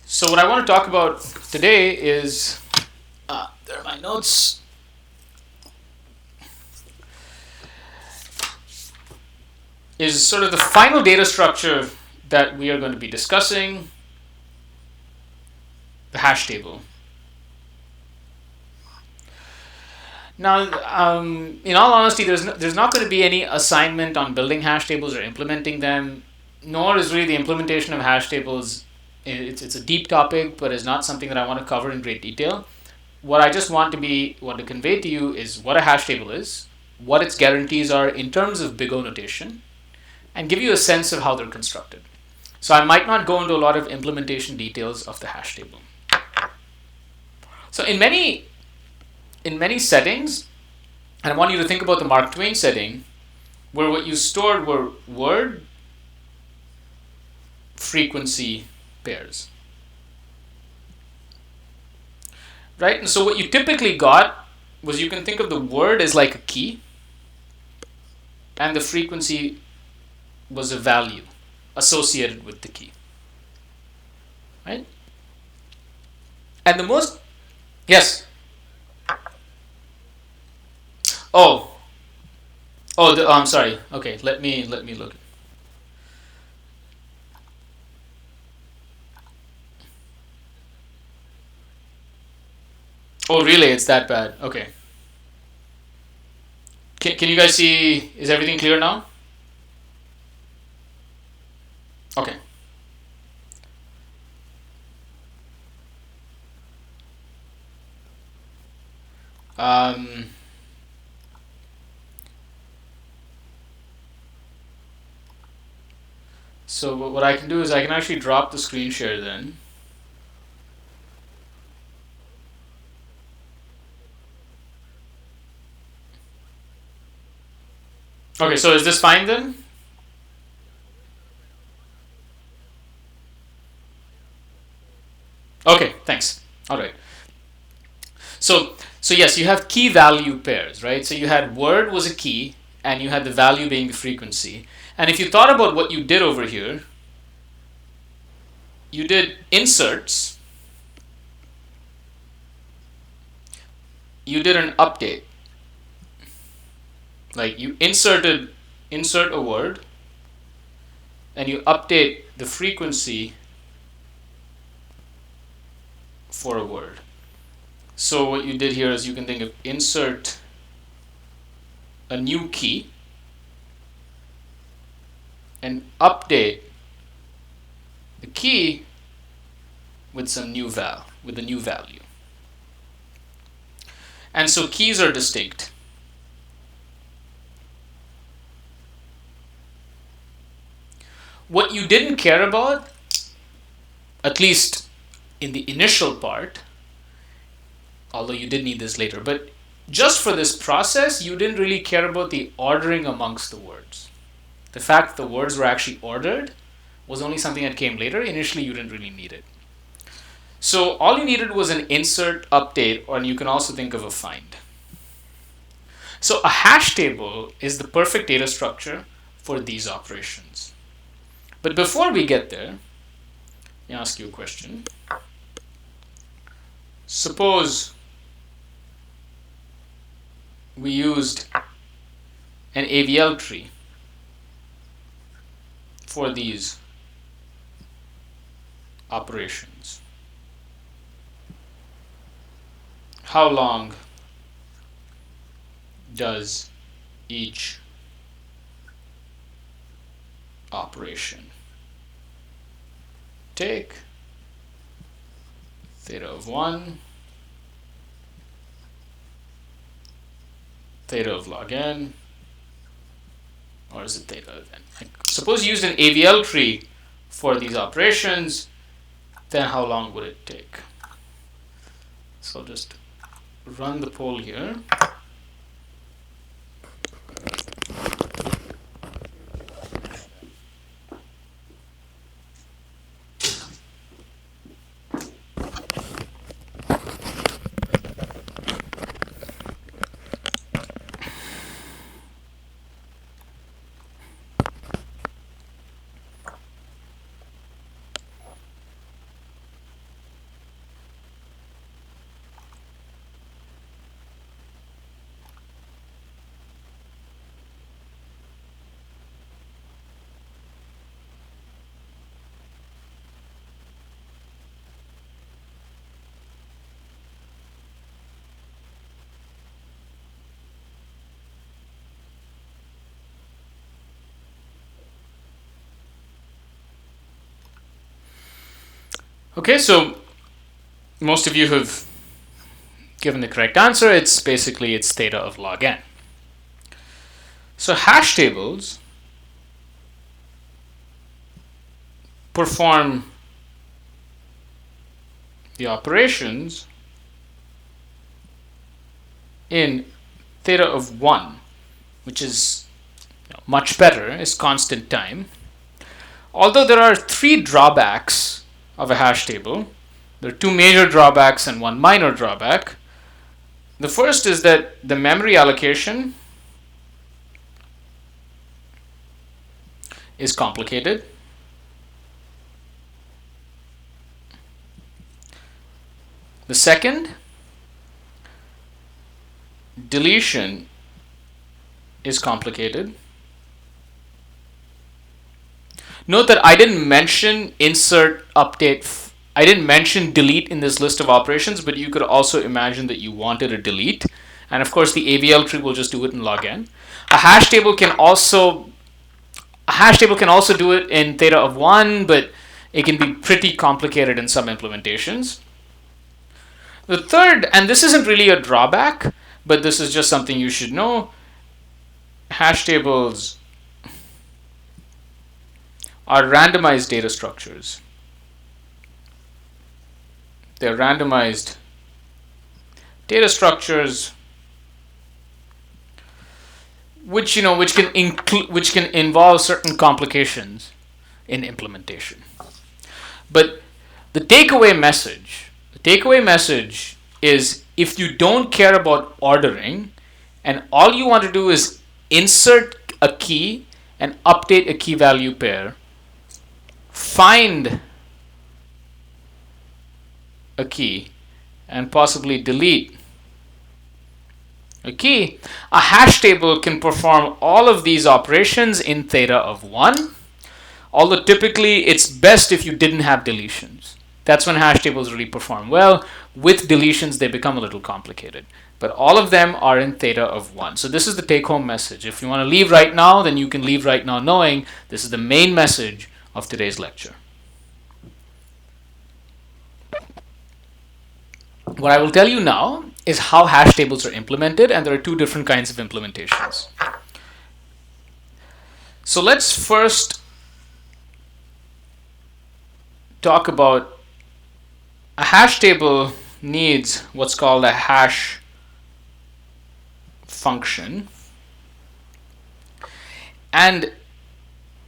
So what I want to talk about today is, there are my notes. Is sort of the final data structure that we are going to be discussing, the hash table. Now, in all honesty, there's not going to be any assignment on building hash tables or implementing them, nor is really the implementation of hash tables. It's a deep topic, but it's not something that I want to cover in great detail. What I just want to convey to you is what a hash table is, what its guarantees are in terms of big O notation, and give you a sense of how they're constructed. So I might not go into a lot of implementation details of the hash table. So in many settings, and I want you to think about the Mark Twain setting, where what you stored were word frequency pairs. Right? And so what you typically got was, you can think of the word as like a key, and the frequency was a value associated with the key. Right? And the most, yes. Oh, I'm sorry. Okay, let me look. Oh, really? It's that bad? Okay. Can you guys see? Is everything clear now? Okay. Um, so what I can do is I can actually drop the screen share then. Okay, so is this fine then? Okay, thanks. All right. So yes, you have key value pairs, right? So you had word was a key, and you had the value being the frequency. And if you thought about what you did over here, you did inserts, you did an update. Like you insert a word, and you update the frequency for a word. So what you did here is, you can think of insert a new key and update the key with a new value. And so keys are distinct. What you didn't care about, at least in the initial part, although you did need this later, but just for this process, you didn't really care about the ordering amongst the words. The fact that the words were actually ordered was only something that came later. Initially, you didn't really need it. So all you needed was an insert, update, or you can also think of a find. So a hash table is the perfect data structure for these operations. But before we get there, let me ask you a question. Suppose we used an AVL tree for these operations. How long does each operation take? Theta of 1, theta of log n, or is it theta of n? Suppose you used an AVL tree for these operations, then how long would it take? So I'll just run the poll here. Okay, so most of you have given the correct answer. It's basically it's theta of log n. So hash tables perform the operations in theta of 1, which is much better, is constant time. Although there are 3 drawbacks of a hash table. There are 2 major drawbacks and 1 minor drawback. The first is that the memory allocation is complicated. The second, deletion is complicated. Note that I didn't mention insert, update. I didn't mention delete in this list of operations, but you could also imagine that you wanted a delete. And of course, the AVL tree will just do it in log n. A hash table can also do it in theta of 1, but it can be pretty complicated in some implementations. The third, and this isn't really a drawback, but this is just something you should know, hash tables are randomized data structures. They're randomized data structures which can involve certain complications in implementation. But the takeaway message is, if you don't care about ordering and all you want to do is insert a key and update a key value pair, find a key, and possibly delete a key, a hash table can perform all of these operations in theta of 1, although typically it's best if you didn't have deletions. That's when hash tables really perform well. With deletions, they become a little complicated. But all of them are in theta of 1. So this is the take-home message. If you want to leave right now, then you can leave right now knowing this is the main message of today's lecture. What I will tell you now is how hash tables are implemented, and there are 2 different kinds of implementations. So let's first talk about a hash table needs what's called a hash function, and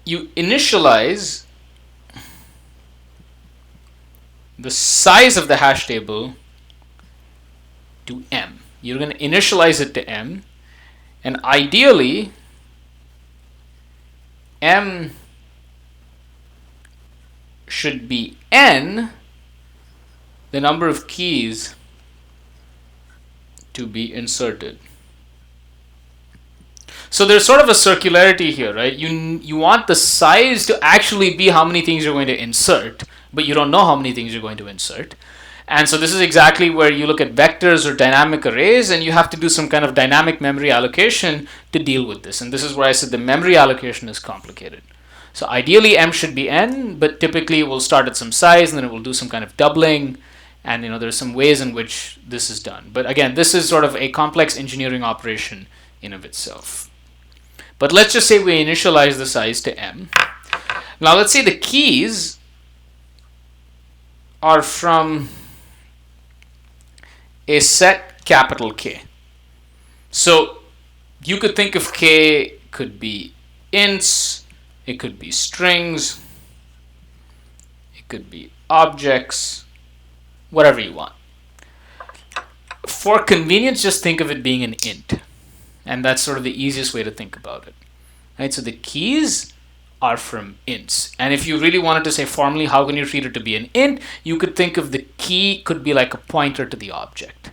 you initialize the size of the hash table to m. You're going to initialize it to m, and ideally m should be n, the number of keys to be inserted. So there's sort of a circularity here, right? You want the size to actually be how many things you're going to insert, but you don't know how many things you're going to insert. And so this is exactly where you look at vectors or dynamic arrays, and you have to do some kind of dynamic memory allocation to deal with this. And this is where I said the memory allocation is complicated. So ideally m should be n, but typically it will start at some size and then it will do some kind of doubling. And there's some ways in which this is done. But again, this is sort of a complex engineering operation in of itself. But let's just say we initialize the size to m. Now let's say the keys are from a set capital K. So you could think of K could be ints, it could be strings, it could be objects, whatever you want. For convenience, just think of it being an int. And that's sort of the easiest way to think about it. Right? So the keys are from ints. And if you really wanted to say formally, how can you treat it to be an int? You could think of the key could be like a pointer to the object,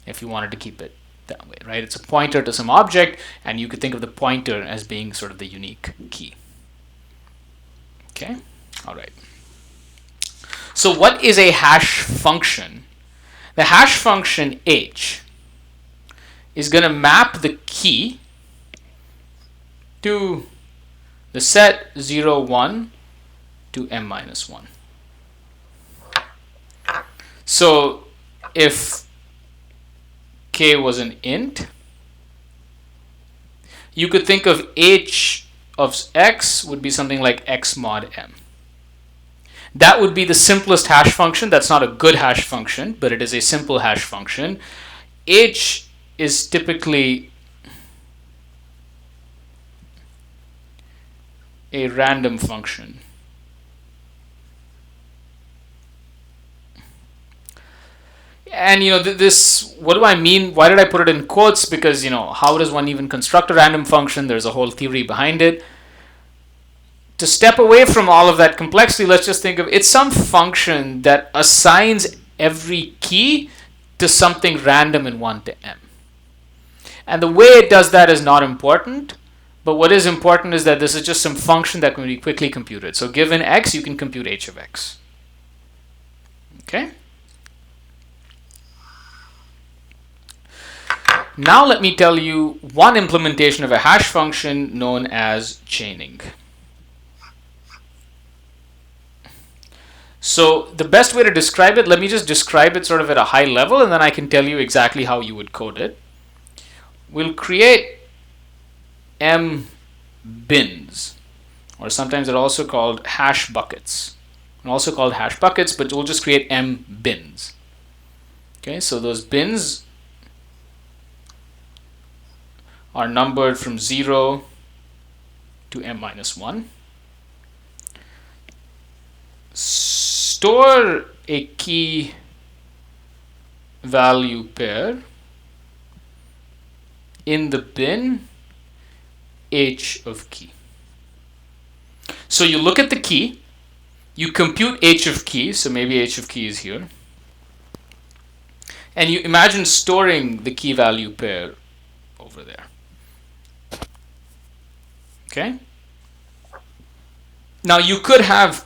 if you wanted to keep it that way, right? It's a pointer to some object, and you could think of the pointer as being sort of the unique key. Okay? All right. So what is a hash function? The hash function h is going to map the key to the set 0, 1 to m minus 1. So if k was an int, you could think of h of x would be something like x mod m. That would be the simplest hash function. That's not a good hash function, but it is a simple hash function. H is typically a random function. And this, what do I mean? Why did I put it in quotes? Because how does one even construct a random function? There's a whole theory behind it. To step away from all of that complexity, let's just think of it's some function that assigns every key to something random in 1 to m. And the way it does that is not important, but what is important is that this is just some function that can be quickly computed. So given x, you can compute h of x. Okay? Now let me tell you one implementation of a hash function known as chaining. So the best way to describe it, let me just describe it sort of at a high level, and then I can tell you exactly how you would code it. We'll create m bins, or sometimes they're also called hash buckets. And also called hash buckets, but we'll just create m bins. Okay, so those bins are numbered from 0 to m minus 1. Store a key value pair in the bin h of key. So you look at the key, you compute h of key, so maybe h of key is here, and you imagine storing the key value pair over there. Okay? Now you could have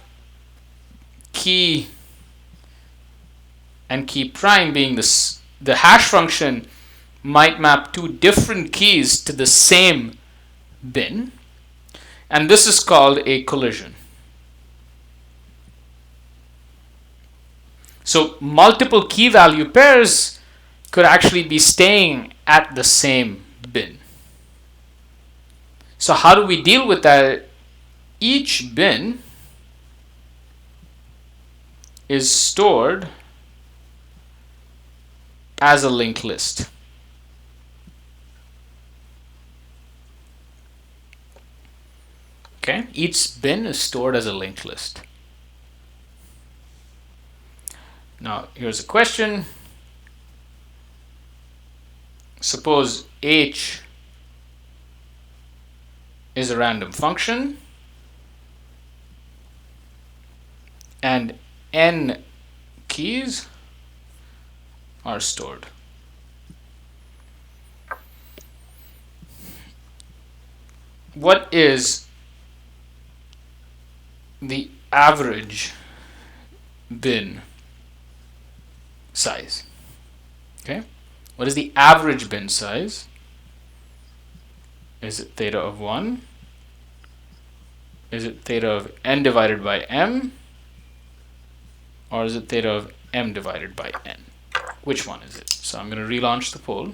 key and key prime being this. The hash function might map two different keys to the same bin, and this is called a collision. So multiple key value pairs could actually be staying at the same bin. So how do we deal with that? Each bin is stored as a linked list. Okay, each bin is stored as a linked list. Now here's a question. Suppose h is a random function and n keys are stored. What is the average bin size? Okay, what is the average bin size? Is it theta of 1? Is it theta of n divided by m? Or is it theta of m divided by n? Which one is it? So I'm going to relaunch the poll.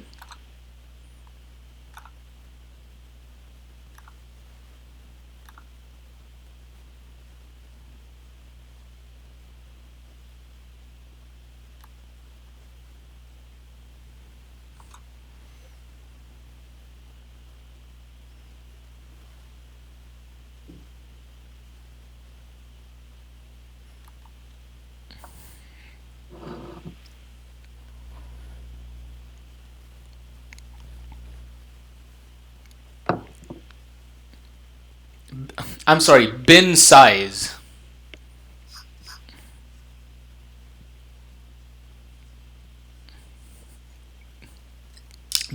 I'm sorry, bin size.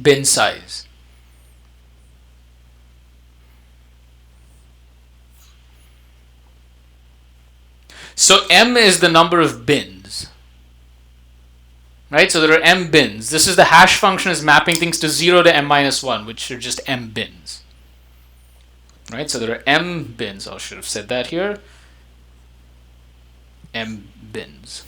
Bin size. So m is the number of bins. Right? So there are m bins. This is the hash function is mapping things to 0 to m minus 1, which are just m bins. Right? So there are m bins. I should have said that here. M bins.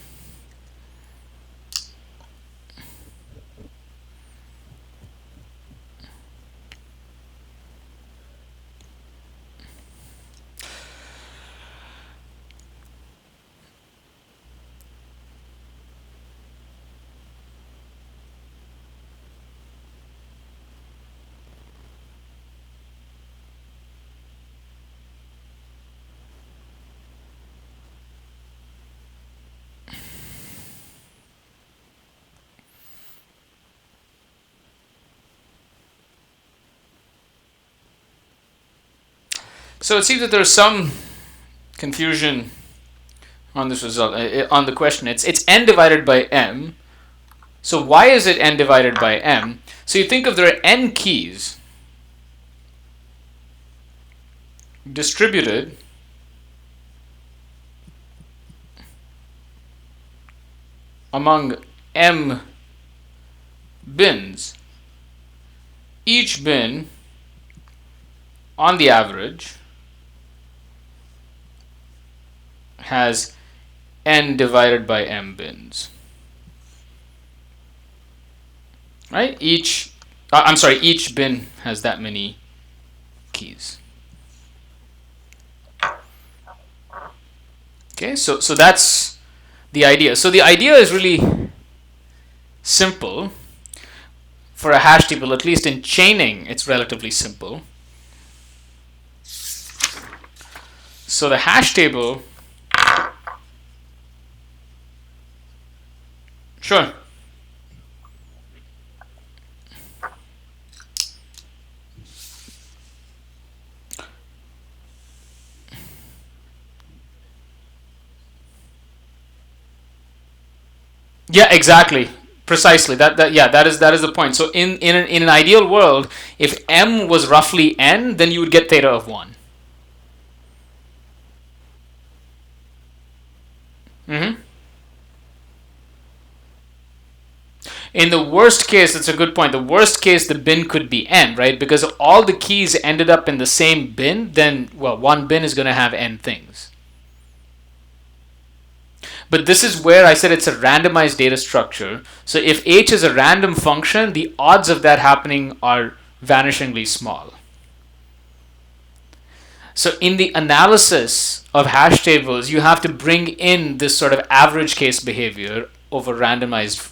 So it seems that there's some confusion on this result, on the question. It's n divided by m. So why is it n divided by m? So you think of there are n keys distributed among m bins. Each bin, on the average, has n divided by m bins. Right? Each bin has that many keys. Okay, so that's the idea. So the idea is really simple. For a hash table, at least in chaining, it's relatively simple. So the hash table, sure. Yeah, exactly. Precisely. That is the point. So in an ideal world, if m was roughly n, then you would get theta of 1. Mm-hmm. In the worst case, it's a good point. The worst case, the bin could be n, right? Because if all the keys ended up in the same bin, then, well, one bin is going to have n things. But this is where I said it's a randomized data structure. So if h is a random function, the odds of that happening are vanishingly small. So in the analysis of hash tables, you have to bring in this sort of average case behavior over randomized.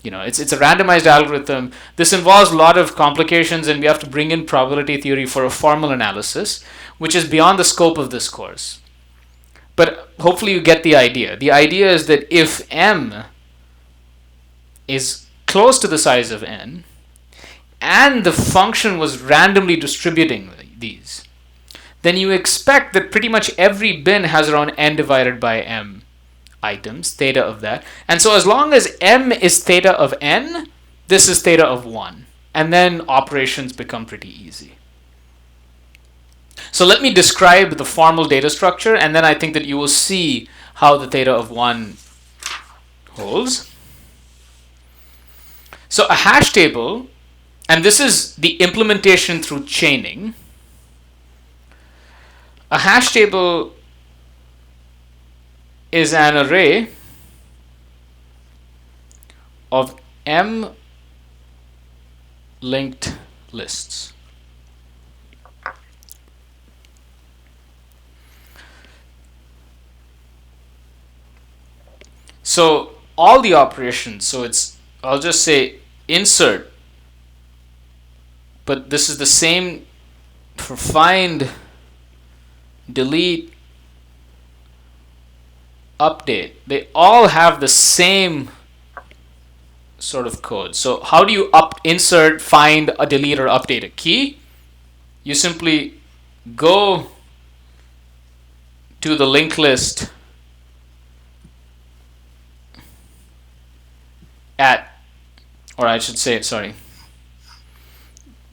It's a randomized algorithm. This involves a lot of complications, and we have to bring in probability theory for a formal analysis, which is beyond the scope of this course. But hopefully you get the idea. The idea is that if m is close to the size of n, and the function was randomly distributing these, then you expect that pretty much every bin has around n divided by m items, theta of that. And so as long as m is theta of n, this is theta of 1. And then operations become pretty easy. So let me describe the formal data structure, and then I think that you will see how the theta of 1 holds. So a hash table, and this is the implementation through chaining. A hash table is an array of m linked lists. So all the operations, I'll just say insert, but this is the same for find, delete, update. They all have the same sort of code. So how do you insert, find, delete, or update a key? You simply go to the linked list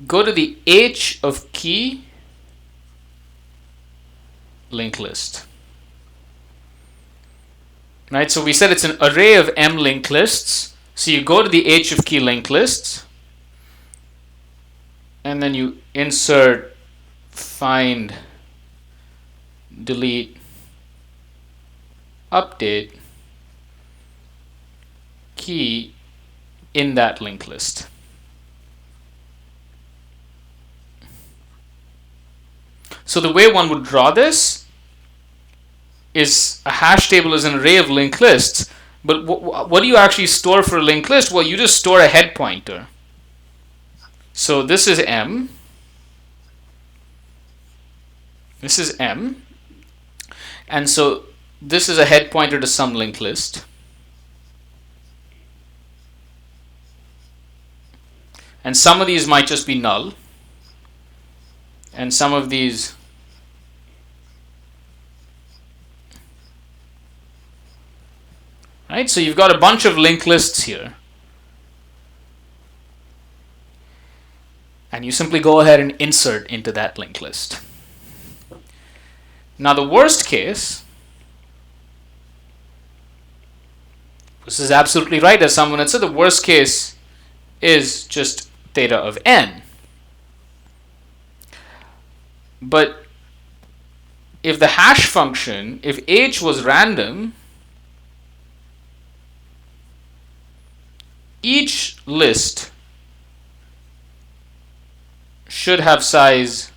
go to the h of key linked list. Right, so we said it's an array of m linked lists. So you go to the h of key linked lists, and then you insert, find, delete, update key in that linked list. So the way one would draw this is a hash table is an array of linked lists, but what do you actually store for a linked list? Well, you just store a head pointer. So this is m, this is m, and so this is a head pointer to some linked list. And some of these might just be null, and some of these right? So you've got a bunch of linked lists here. And you simply go ahead and insert into that linked list. Now the worst case, this is absolutely right as someone had said, the worst case is just theta of n. But if the hash function, if h was random, each list should have size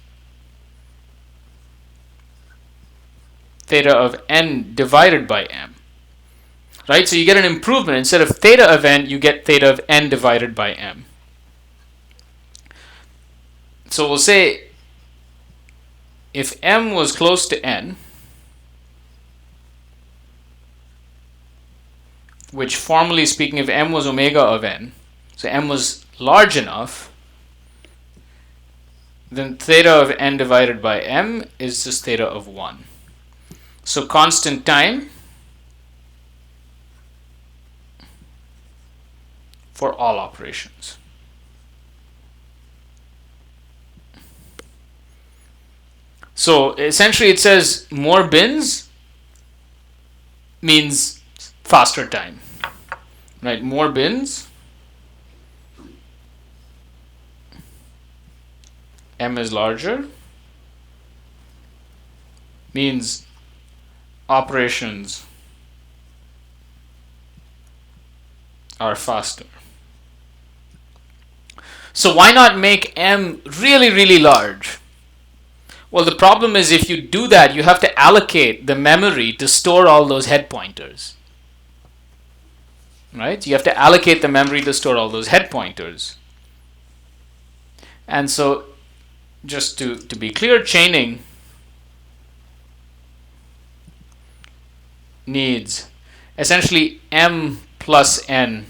theta of n divided by m. Right? So you get an improvement. Instead of theta of n, you get theta of n divided by m. So we'll say if m was close to n, which formally speaking, if m was omega of n, so m was large enough, then theta of n divided by m is just theta of 1. So constant time for all operations. So essentially it says more bins means faster time, right? More bins, m is larger, means operations are faster. So why not make m really, really large? Well, the problem is if you do that, you have to allocate the memory to store all those head pointers. Right? You have to allocate the memory to store all those head pointers. And so, just to be clear, chaining needs essentially m plus n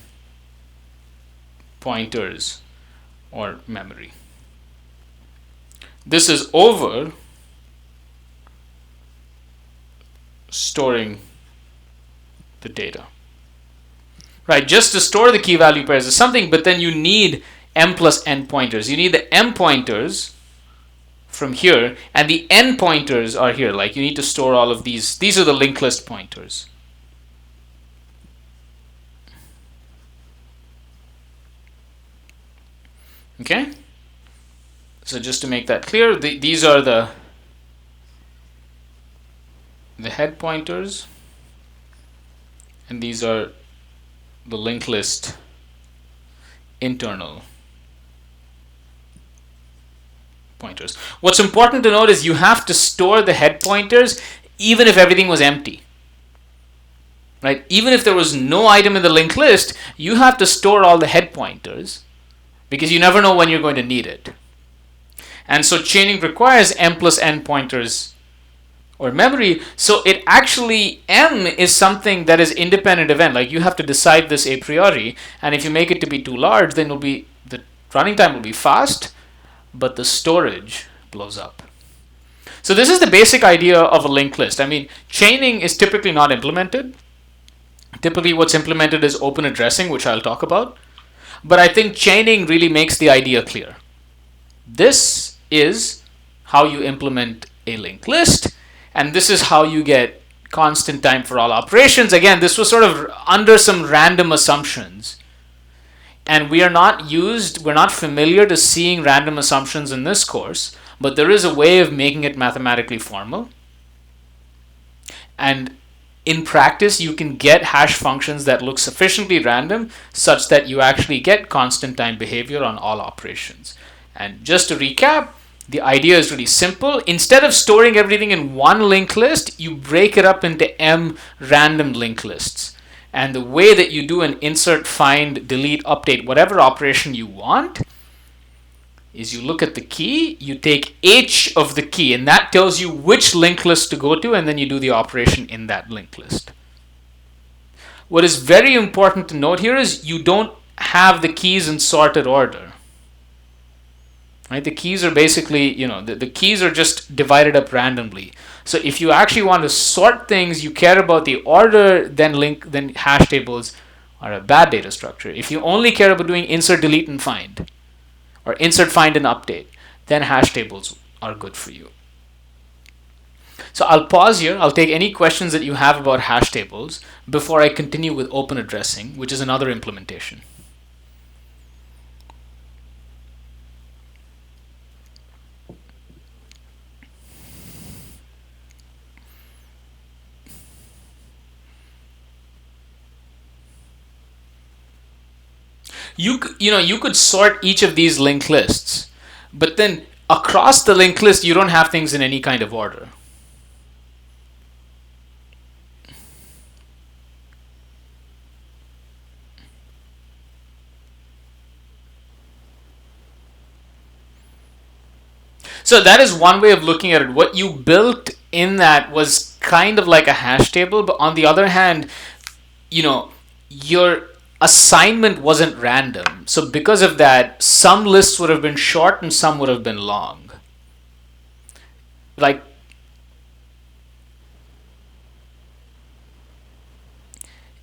pointers or memory. This is over storing the data. Right, just to store the key value pairs is something, but then you need m plus n pointers. You need the m pointers from here, and the n pointers are here. Like you need to store all of these. These are the linked list pointers. Okay? So just to make that clear, these are the head pointers, and these are the linked list internal pointers. What's important to note is you have to store the head pointers even if everything was empty. Right? Even if there was no item in the linked list, you have to store all the head pointers because you never know when you're going to need it. And so chaining requires m plus n pointers or memory. So it actually, m is something that is independent of n. Like you have to decide this a priori. And if you make it to be too large, then the running time will be fast, but the storage blows up. So this is the basic idea of a linked list. I mean, chaining is typically not implemented. Typically what's implemented is open addressing, which I'll talk about. But I think chaining really makes the idea clear. This is how you implement a linked list, and this is how you get constant time for all operations. Again, this was sort of under some random assumptions. And we're not familiar to seeing random assumptions in this course, but there is a way of making it mathematically formal. And in practice, you can get hash functions that look sufficiently random such that you actually get constant time behavior on all operations. And just to recap, the idea is really simple. Instead of storing everything in one linked list, you break it up into m random linked lists. And the way that you do an insert, find, delete, update, whatever operation you want, is you look at the key, you take h of the key, and that tells you which linked list to go to, and then you do the operation in that linked list. What is very important to note here is you don't have the keys in sorted order. right? The keys are basically, the keys are just divided up randomly. So if you actually want to sort things, you care about the order, then hash tables are a bad data structure. If you only care about doing insert, delete, and find, or insert, find, and update, then hash tables are good for you. So I'll pause here. I'll take any questions that you have about hash tables before I continue with open addressing, which is another implementation. You could sort each of these linked lists, but then across the linked list you don't have things in any kind of order. So that is one way of looking at it. What you built in that was kind of like a hash table, but on the other hand, your assignment wasn't random. So because of that, some lists would have been short and some would have been long. Like,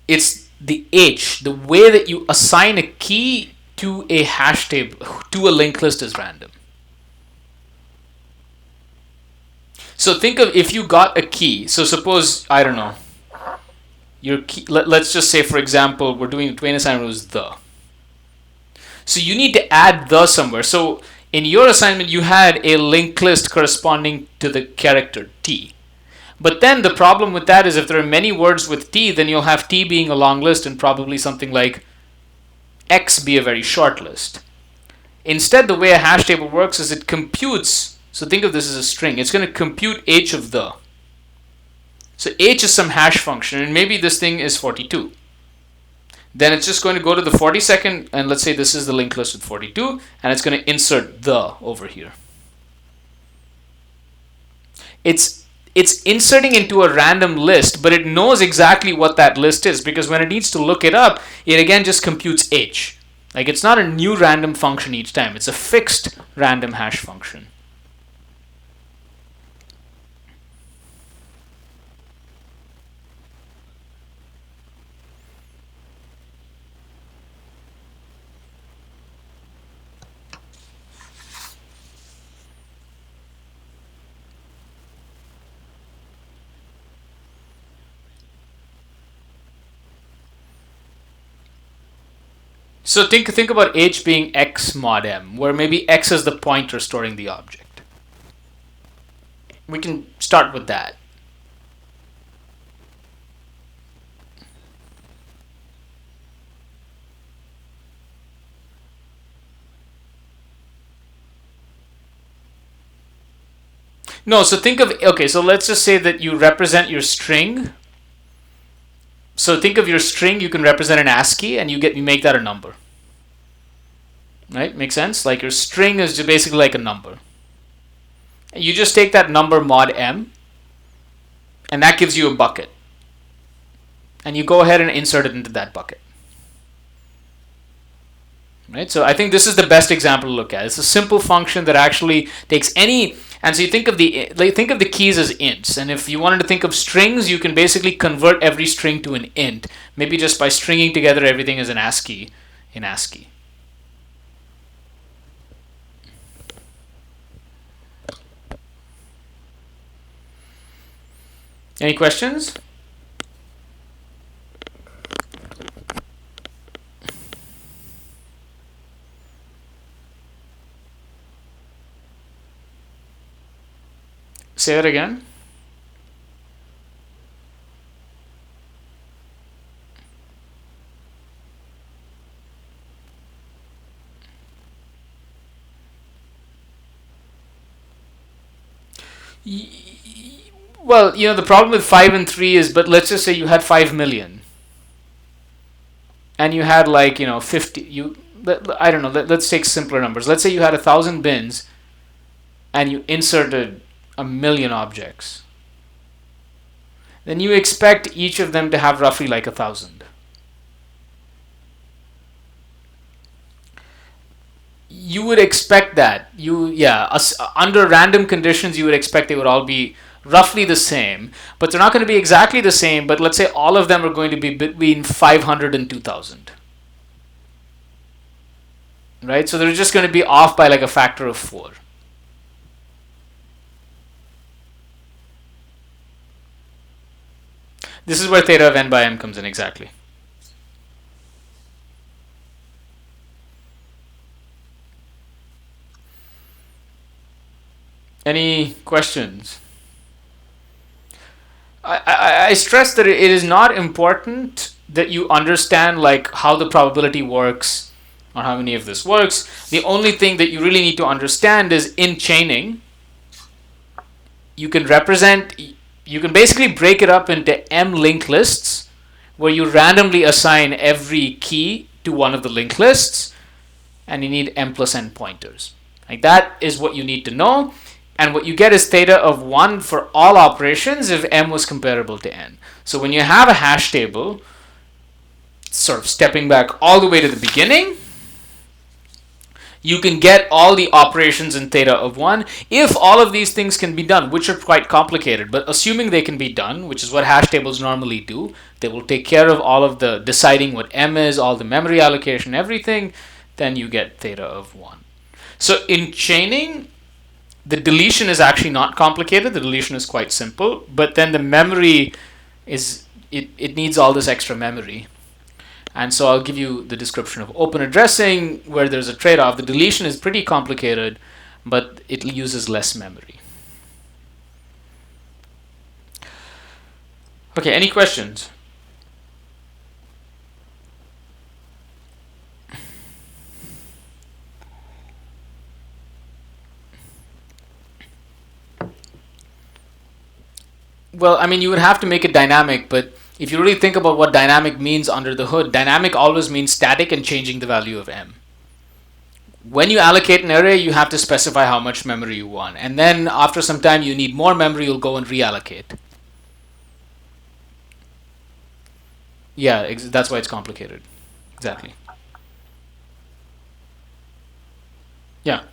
it's the way that you assign a key to a hash table, to a linked list, is random. So think of if you got a key. So suppose, I don't know, your key, let's just say, for example, we're doing a Twain assignment was the. So you need to add the somewhere. So in your assignment, you had a linked list corresponding to the character T. But then the problem with that is if there are many words with T, then you'll have T being a long list and probably something like X be a very short list. Instead, the way a hash table works is it computes. So think of this as a string. It's going to compute H of the. So H is some hash function, and maybe this thing is 42. Then it's just going to go to the 42nd, and let's say this is the linked list with 42, and it's going to insert the over here. It's inserting into a random list, but it knows exactly what that list is, because when it needs to look it up, it again just computes H. Like, it's not a new random function each time. It's a fixed random hash function. So think about H being X mod M, where maybe X is the pointer storing the object. We can start with that. No, so think of, okay, so let's just say that you represent your string. So think of your string, you can represent an ASCII, and you make that a number. Right? Make sense? Like, your string is just basically like a number. You just take that number mod M, and that gives you a bucket. And you go ahead and insert it into that bucket. Right? So I think this is the best example to look at. It's a simple function that actually takes any, and so you think of the keys as ints, and if you wanted to think of strings, you can basically convert every string to an int, maybe just by stringing together everything as an ASCII in ASCII. Any questions? Say that again. Well, the problem with 5 and 3 is, but let's just say you had 5 million. And you had 50, I don't know, let's take simpler numbers. Let's say you had 1,000 bins and you inserted 1,000,000 objects. Then you expect each of them to have roughly 1,000. you would expect that. Under random conditions, you would expect they would all be roughly the same, but they're not going to be exactly the same. But let's say all of them are going to be between 500 and 2000, right? So they're just going to be off by like a factor of 4. This is where theta of n by m comes in exactly. Any questions? I stress that it is not important that you understand like how the probability works or how any of this works. The only thing that you really need to understand is in chaining, you can basically break it up into m linked lists where you randomly assign every key to one of the linked lists, and you need m plus n pointers. Like that is what you need to know. And what you get is theta of 1 for all operations if m was comparable to n. So when you have a hash table, sort of stepping back all the way to the beginning, you can get all the operations in theta of 1 if all of these things can be done, which are quite complicated. But assuming they can be done, which is what hash tables normally do, they will take care of all of the deciding what m is, all the memory allocation, everything, then you get theta of 1. So in chaining, the deletion is actually not complicated. The deletion is quite simple, but then the memory is, it needs all this extra memory. And so I'll give you the description of open addressing where there's a trade-off. The deletion is pretty complicated, but it uses less memory. Okay, any questions? Well, I mean, you would have to make it dynamic, but if you really think about what dynamic means under the hood, dynamic always means static and changing the value of m. When you allocate an array, you have to specify how much memory you want. And then after some time, you need more memory, you'll go and reallocate. Yeah, that's why it's complicated. Exactly. Yeah.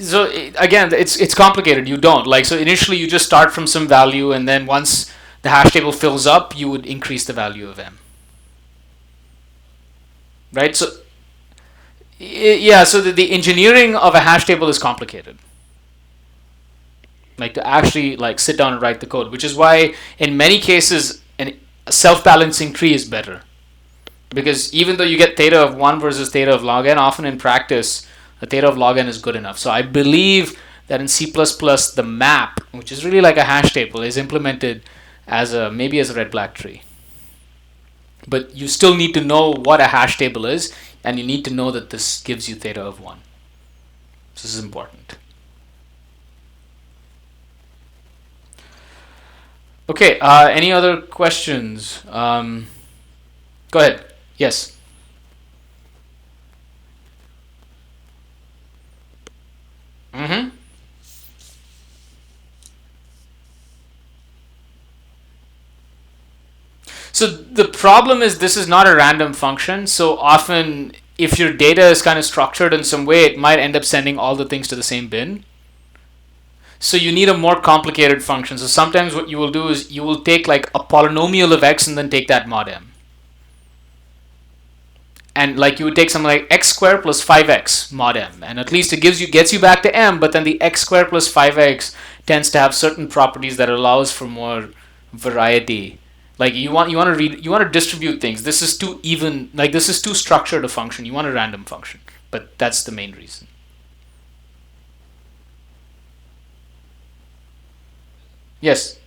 So again, it's complicated. You don't like, so initially you just start from some value, and then once the hash table fills up, you would increase the value of m. Right? So yeah, so the engineering of a hash table is complicated. Like to actually like sit down and write the code, which is why in many cases a self-balancing tree is better, because even though you get theta of 1 versus theta of log n, often in practice the theta of log n is good enough. So I believe that in C++, the map, which is really like a hash table, is implemented as maybe as a red-black tree. But you still need to know what a hash table is, and you need to know that this gives you theta of 1. This is important. Okay, any other questions? Go ahead. Yes. Mm-hmm. So the problem is this is not a random function. So often if your data is kind of structured in some way, it might end up sending all the things to the same bin. So you need a more complicated function. So sometimes what you will do is you will take like a polynomial of x and then take that mod m. And like you would take something like x squared plus 5x mod m, and at least it gets you back to m, but then the x squared plus 5x tends to have certain properties that allows for more variety. Like you want to distribute things. This is too even, like this is too structured a function. You want a random function, but that's the main reason. Yes.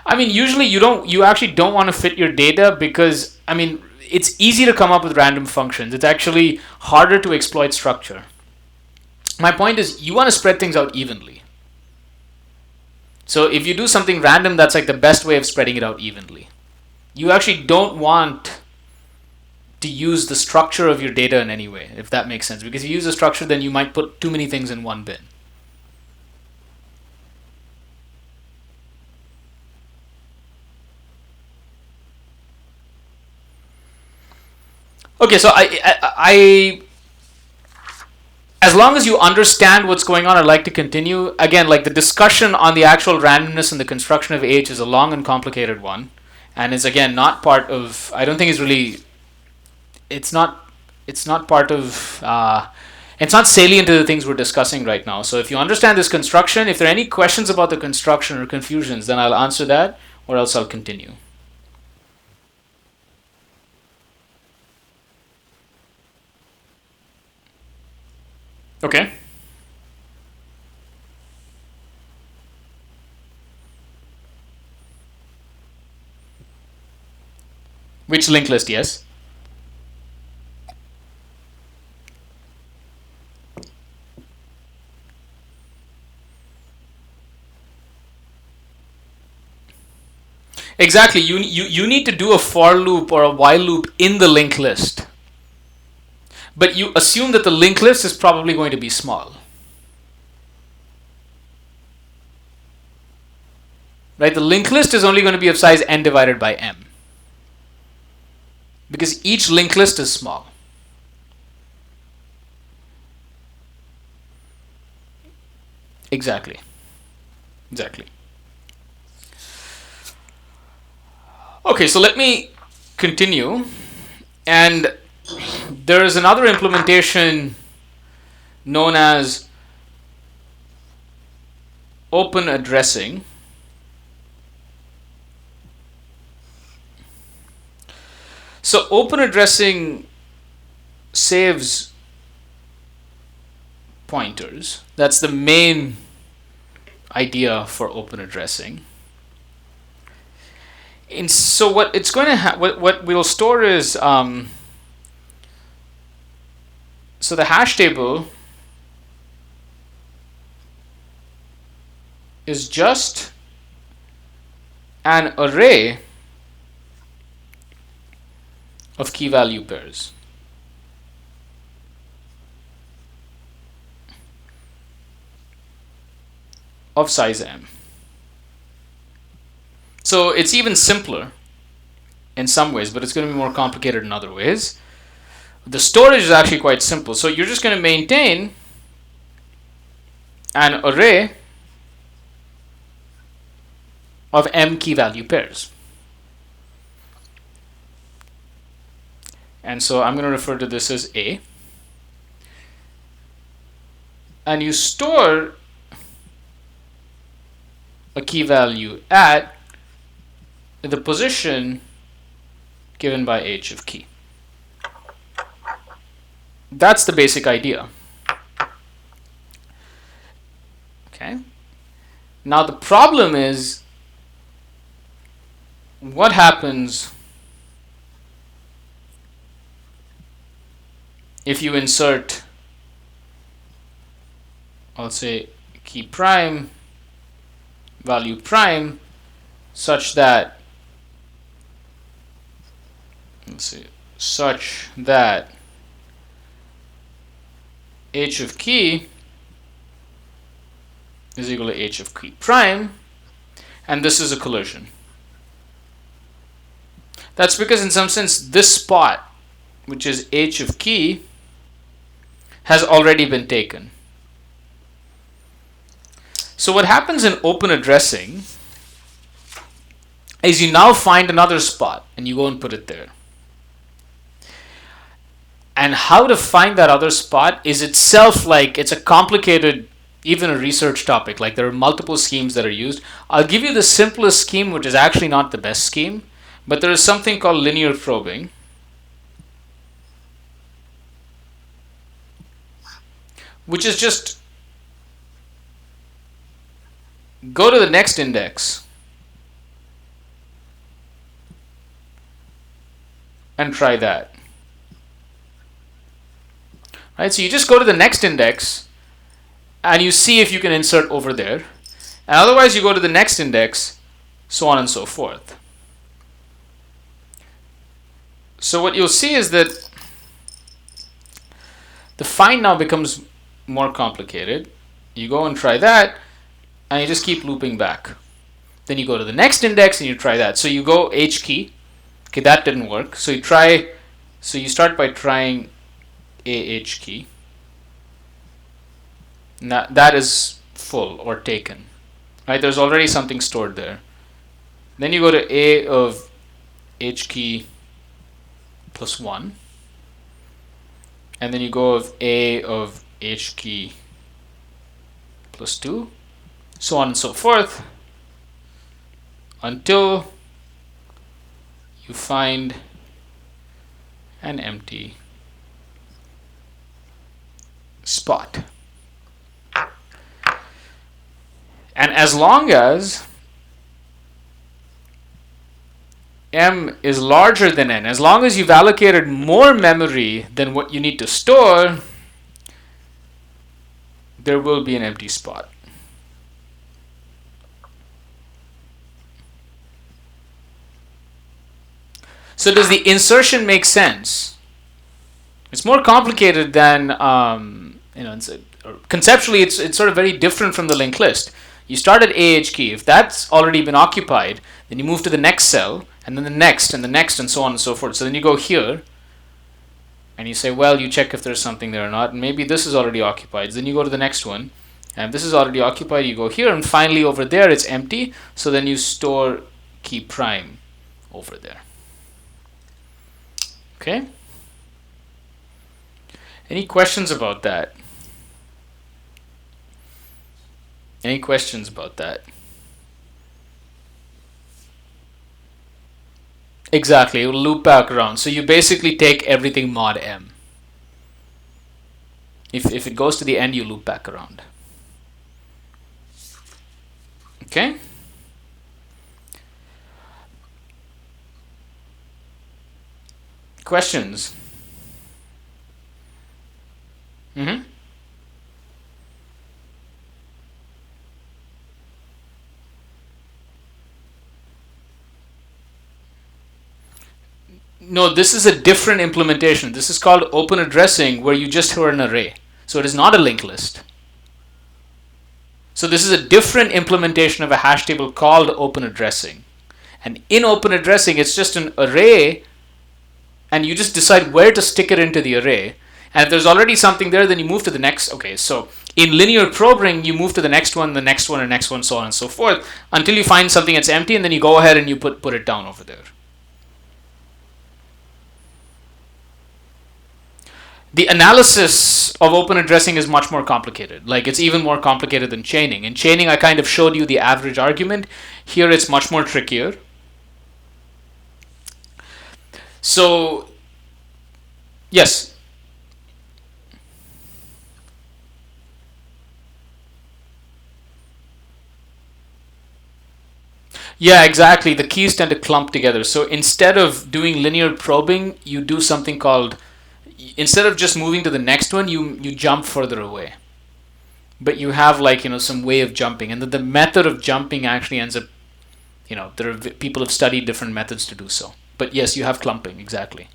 I mean, usually you actually don't want to fit your data because, I mean, it's easy to come up with random functions. It's actually harder to exploit structure. My point is you want to spread things out evenly. So if you do something random, that's like the best way of spreading it out evenly. You actually don't want to use the structure of your data in any way, if that makes sense. Because if you use a structure, then you might put too many things in one bin. Okay, so I as long as you understand what's going on, I'd like to continue. Again, like the discussion on the actual randomness and the construction of H is a long and complicated one, and is again not part of. I don't think it's really. It's not. It's not part of. It's not salient to the things we're discussing right now. So if you understand this construction, if there are any questions about the construction or confusions, then I'll answer that, or else I'll continue. Okay. Which linked list? Yes. Exactly. You need to do a for loop or a while loop in the linked list. But you assume that the linked list is probably going to be small. Right? The linked list is only going to be of size n divided by m. Because each linked list is small. Exactly. Exactly. Okay, so let me continue. And there is another implementation known as open addressing. So open addressing saves pointers. That's the main idea for open addressing. And so what it's going to what we'll store is so the hash table is just an array of key value pairs. Of size m. So it's even simpler in some ways, but it's going to be more complicated in other ways. The storage is actually quite simple. So you're just going to maintain an array of m key value pairs. And so I'm going to refer to this as A. And you store a key value at the position given by h of key. That's the basic idea. Okay. Now the problem is, what happens if you insert, I'll say, key prime, value prime, such that, let's see, such that h of key is equal to h of key prime, and this is a collision. That's because in some sense this spot, which is h of key, has already been taken. So what happens in open addressing is you now find another spot and you go and put it there. And how to find that other spot is itself, like, it's a complicated, even a research topic. Like, there are multiple schemes that are used. I'll give you the simplest scheme, which is actually not the best scheme, but there is something called linear probing, which is just go to the next index and try that. Right, so you just go to the next index and you see if you can insert over there, and otherwise you go to the next index, so on and so forth. So what you'll see is that the find now becomes more complicated. You go and try that, and you just keep looping back. Then you go to the next index and you try that. So you go H key. Okay, that didn't work. So you start by trying AH key. Now that is full or taken. Right? There's already something stored there. Then you go to A of H key plus 1. And then you go of A of H key plus 2. So on and so forth. Until you find an empty spot. And as long as M is larger than N, as long as you've allocated more memory than what you need to store, there will be an empty spot. So does the insertion make sense? It's more complicated than, conceptually it's sort of very different from the linked list. You start at AH key. If that's already been occupied, then you move to the next cell, and then the next, and so on and so forth. So then you go here, and you say, well, you check if there's something there or not, and maybe this is already occupied. Then you go to the next one, and if this is already occupied, you go here, and finally over there it's empty, so then you store key prime over there. Okay? Any questions about that? Any questions about that? Exactly, it will loop back around. So you basically take everything mod M. If it goes to the end, you loop back around. Okay? Questions? Mm-hmm. No, this is a different implementation. This is called open addressing, where you just have an array. So it is not a linked list. So this is a different implementation of a hash table called open addressing. And in open addressing, it's just an array, and you just decide where to stick it into the array. And if there's already something there, then you move to the next. Okay, so in linear probing, you move to the next one, and the next one, so on and so forth, until you find something that's empty, and then you go ahead and you put it down over there. The analysis of open addressing is much more complicated. Like, it's even more complicated than chaining. In chaining, I kind of showed you the average argument. Here, it's much more trickier. So, yes. Yeah, exactly. The keys tend to clump together. So instead of doing linear probing, you do something called, instead of just moving to the next one, you jump further away. But you have some way of jumping, and the method of jumping actually ends up, there are people have studied different methods to do so. But yes, you have clumping, exactly.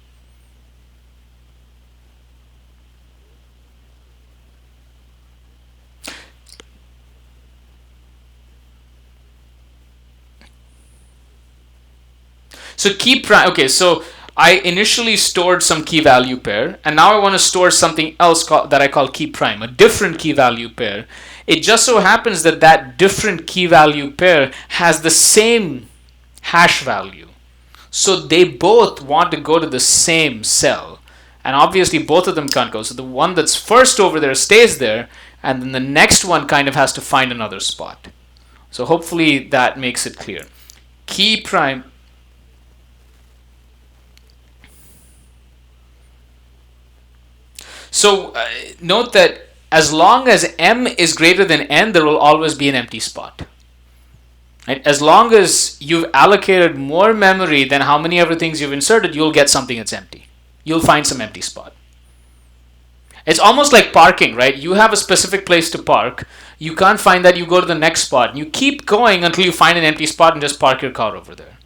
So key prime, okay, so I initially stored some key value pair, and now I want to store something else that I call key prime, a different key value pair. It just so happens that that different key value pair has the same hash value. So they both want to go to the same cell. And obviously both of them can't go. So the one that's first over there stays there, and then the next one kind of has to find another spot. So hopefully that makes it clear. Key prime. So note that as long as M is greater than N, there will always be an empty spot. Right? As long as you've allocated more memory than how many other things you've inserted, you'll get something that's empty. You'll find some empty spot. It's almost like parking, right? You have a specific place to park. You can't find that, you go to the next spot. And you keep going until you find an empty spot and just park your car over there.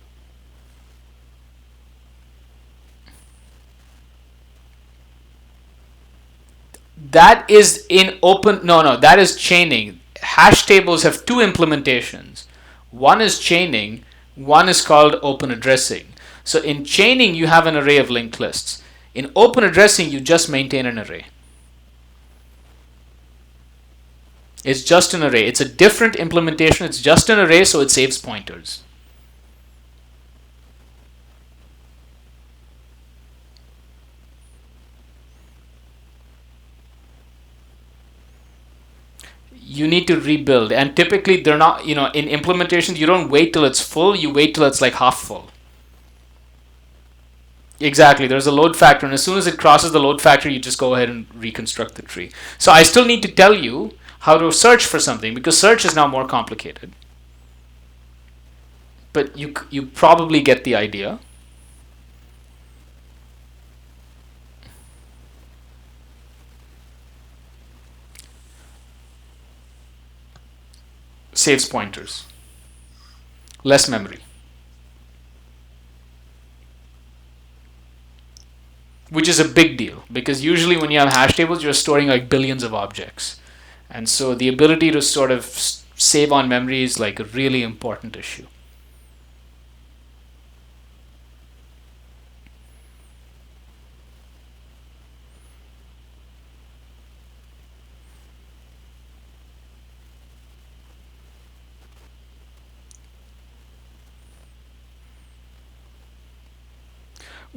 That is in open. No, that is chaining. Hash tables have two implementations. One is chaining, one is called open addressing. So in chaining, you have an array of linked lists. In open addressing, you just maintain an array. It's just an array. It's a different implementation. It's just an array, so it saves pointers. You need to rebuild, and typically they're not, in implementations you don't wait till it's full, you wait till it's like half full. Exactly, there's a load factor, and as soon as it crosses the load factor, you just go ahead and reconstruct the tree. So I still need to tell you how to search for something, because search is now more complicated, but you probably get the idea. Saves pointers, less memory, which is a big deal, because usually when you have hash tables, you're storing like billions of objects, and so the ability to sort of save on memory is like a really important issue.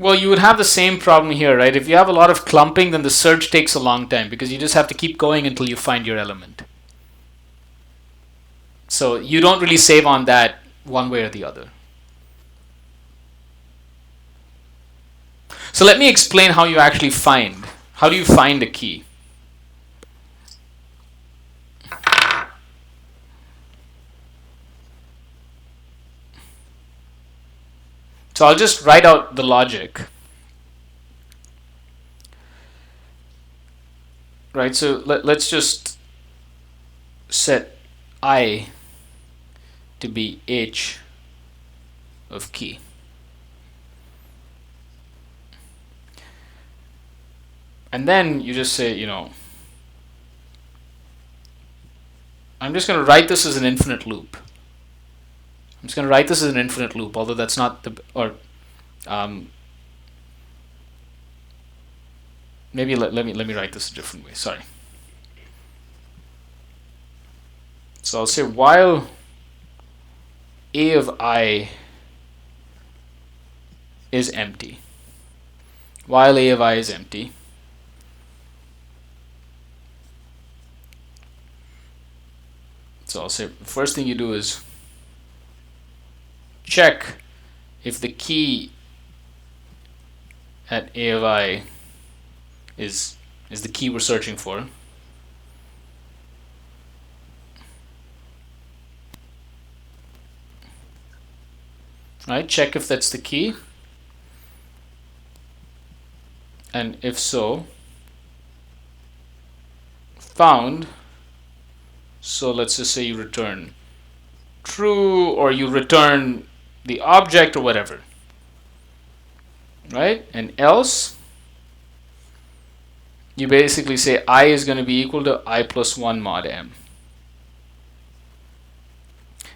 Well, you would have the same problem here, right? If you have a lot of clumping, then the search takes a long time, because you just have to keep going until you find your element. So you don't really save on that one way or the other. So let me explain how you actually find. How do you find a key? So I'll just write out the logic. Right, so let's just set I to be h of key. And then you just say, I'm just going to write this as an infinite loop. I'm just going to write this as an infinite loop, although that's not the, or maybe let me write this a different way. Sorry. So I'll say while a of I is empty, while a of I is empty, so I'll say the first thing you do is check if the key at a of I is the key we're searching for. Right, check if that's the key, and if so, found. So let's just say you return true, or you return the object or whatever, right? And else you basically say I is going to be equal to I plus 1 mod m.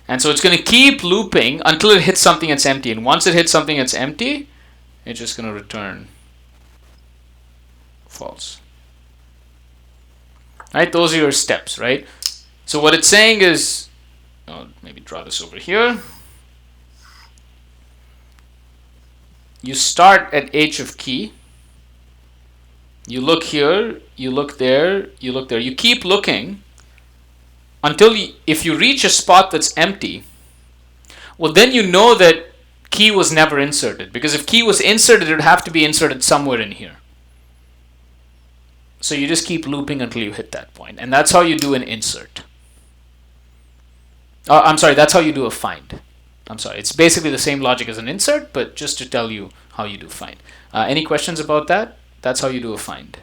And so it's going to keep looping until it hits something that's empty, and once it hits something that's empty, it's just going to return false. Right, those are your steps, right? So what it's saying is, I'll maybe draw this over here. You start at h of key. You look here, you look there, you look there. You keep looking until if you reach a spot that's empty, well, then you know that key was never inserted. Because if key was inserted, it would have to be inserted somewhere in here. So you just keep looping until you hit that point. And that's how you do an insert. I'm sorry, that's how you do a find. I'm sorry, it's basically the same logic as an insert, but just to tell you how you do find. Any questions about that? That's how you do a find.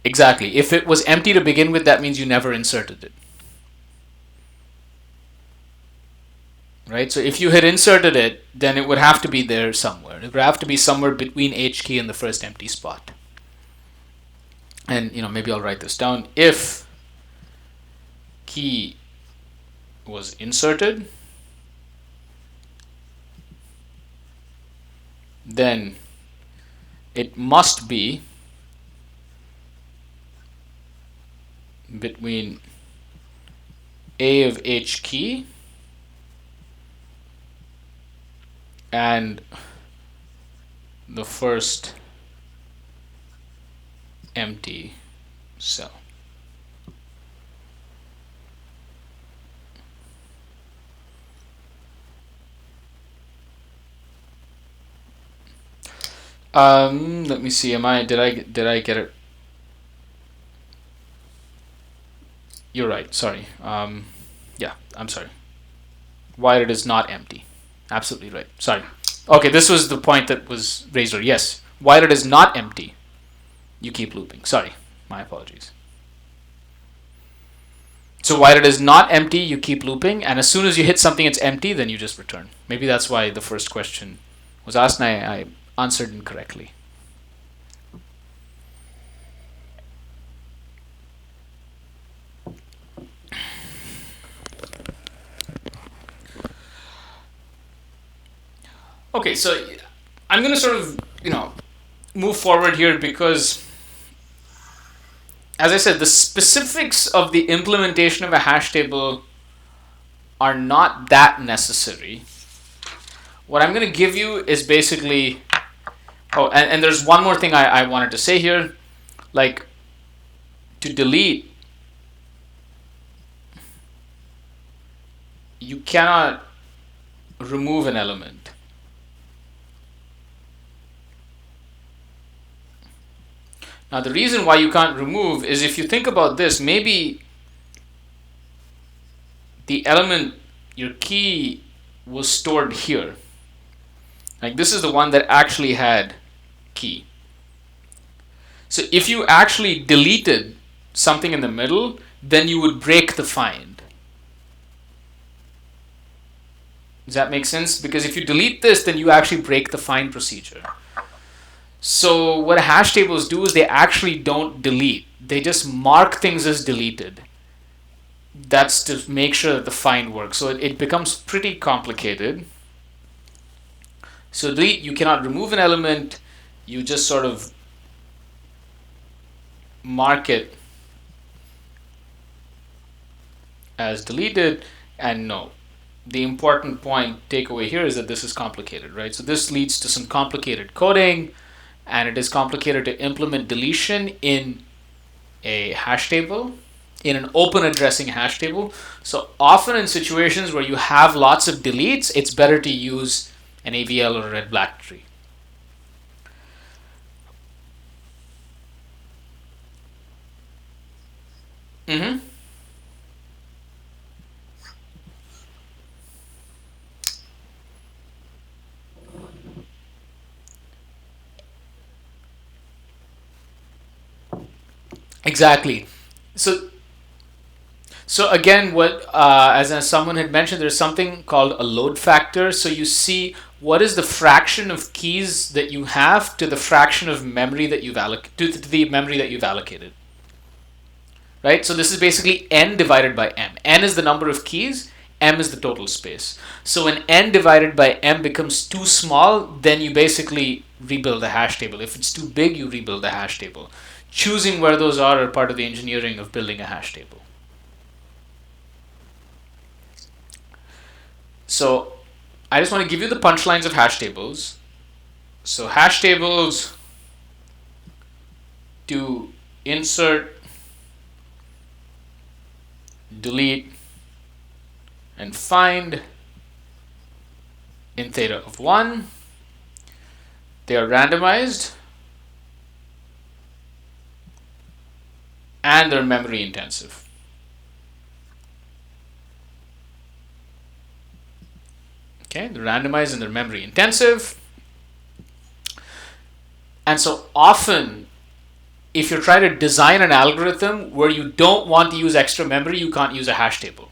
Exactly. If it was empty to begin with, that means you never inserted it. right? So if you had inserted it, then it would have to be there somewhere. It would have to be somewhere between H key and the first empty spot. And maybe I'll write this down. If key was inserted, then it must be between A of H key and the first empty cell. Let me see. Did I get it? You're right. Sorry. Yeah, I'm sorry. While it is not empty. Absolutely right. Sorry. Okay, this was the point that was raised. Yes. While it is not empty, you keep looping. Sorry. My apologies. So while it is not empty, you keep looping, and as soon as you hit something that's empty, then you just return. Maybe that's why the first question was asked, and I answered incorrectly. Okay, so I'm going to sort of, move forward here because, as I said, the specifics of the implementation of a hash table are not that necessary. What I'm going to give you is basically, and there's one more thing I wanted to say here, like to delete, you cannot remove an element. Now, the reason why you can't remove is if you think about this, maybe the element, your key, was stored here. Like this is the one that actually had key. So if you actually deleted something in the middle, then you would break the find. Does that make sense? Because if you delete this, then you actually break the find procedure. So what hash tables do is they actually don't delete. They just mark things as deleted. That's to make sure that the find works. So it becomes pretty complicated. So delete, you cannot remove an element. You just sort of mark it as deleted, and no. The important point takeaway here is that this is complicated, right? So this leads to some complicated coding, and it is complicated to implement deletion in a hash table, in an open addressing hash table. So often in situations where you have lots of deletes, it's better to use an AVL or a red-black tree. Exactly. So again, what as someone had mentioned, there's something called a load factor. So you see what is the fraction of keys that you have to the fraction of memory that you've allocated to the memory that you've allocated. Right? So this is basically n divided by m. N is the number of keys, m is the total space. So when n divided by m becomes too small, then you basically rebuild the hash table. If it's too big, you rebuild the hash table. Choosing where those are part of the engineering of building a hash table. So I just want to give you the punchlines of hash tables. So hash tables do insert, delete, and find in theta of 1. They are randomized, and they're memory intensive. Okay, they're randomized and they're memory intensive. And so often, if you're trying to design an algorithm where you don't want to use extra memory, you can't use a hash table.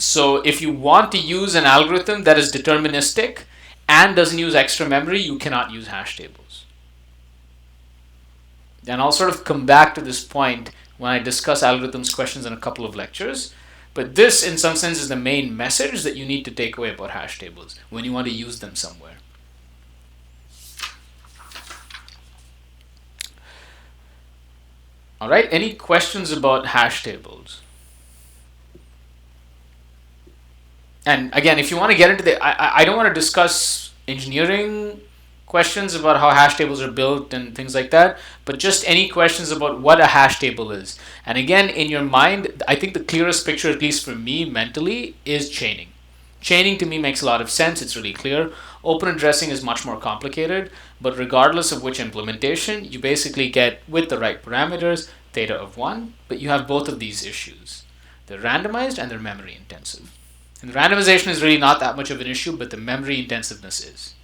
So if you want to use an algorithm that is deterministic and doesn't use extra memory, you cannot use hash tables. And I'll sort of come back to this point when I discuss algorithms questions in a couple of lectures. But this, in some sense, is the main message that you need to take away about hash tables when you want to use them somewhere. All right, any questions about hash tables? And again, if you want to get into I don't want to discuss engineering questions about how hash tables are built and things like that, but just any questions about what a hash table is. And again, in your mind, I think the clearest picture, at least for me mentally, is chaining. Chaining to me makes a lot of sense. It's really clear. Open addressing is much more complicated, but regardless of which implementation, you basically get, with the right parameters, theta of 1, but you have both of these issues. They're randomized and they're memory intensive. And the randomization is really not that much of an issue, but the memory intensiveness is.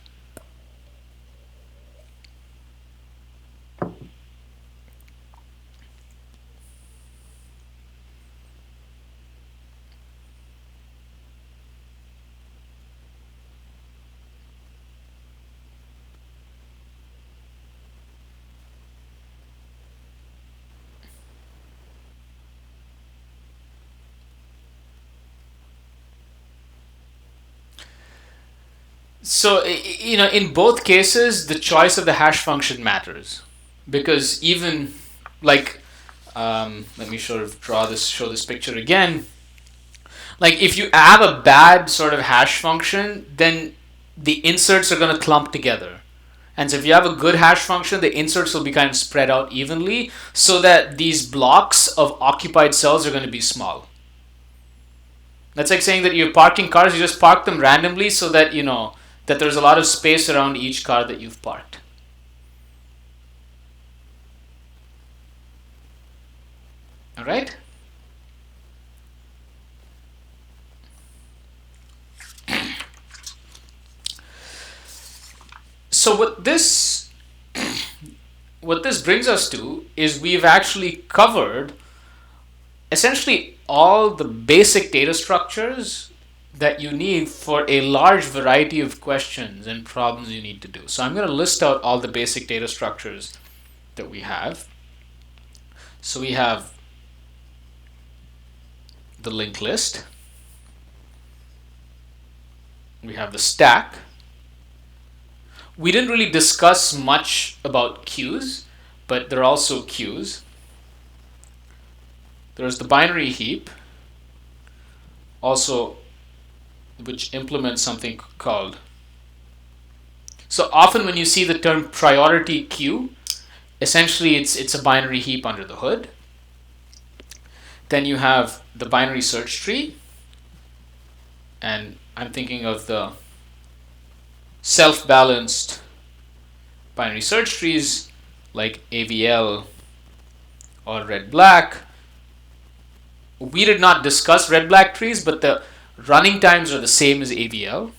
So, in both cases, the choice of the hash function matters. Because even, like, let me show this picture again. Like, if you have a bad sort of hash function, then the inserts are going to clump together. And so if you have a good hash function, the inserts will be kind of spread out evenly so that these blocks of occupied cells are going to be small. That's like saying that you're parking cars, you just park them randomly so that, that there's a lot of space around each car that you've parked. All right? So what this brings us to is we've actually covered essentially all the basic data structures that you need for a large variety of questions and problems you need to do. So I'm going to list out all the basic data structures that we have. So we have the linked list. We have the stack. We didn't really discuss much about queues, but there are also queues. There's the binary heap, also which implements something called. So often when you see the term priority queue, essentially it's a binary heap under the hood. Then you have the binary search tree, and I'm thinking of the self-balanced binary search trees like AVL or red-black. We did not discuss red-black trees, but the running times are the same as AVL.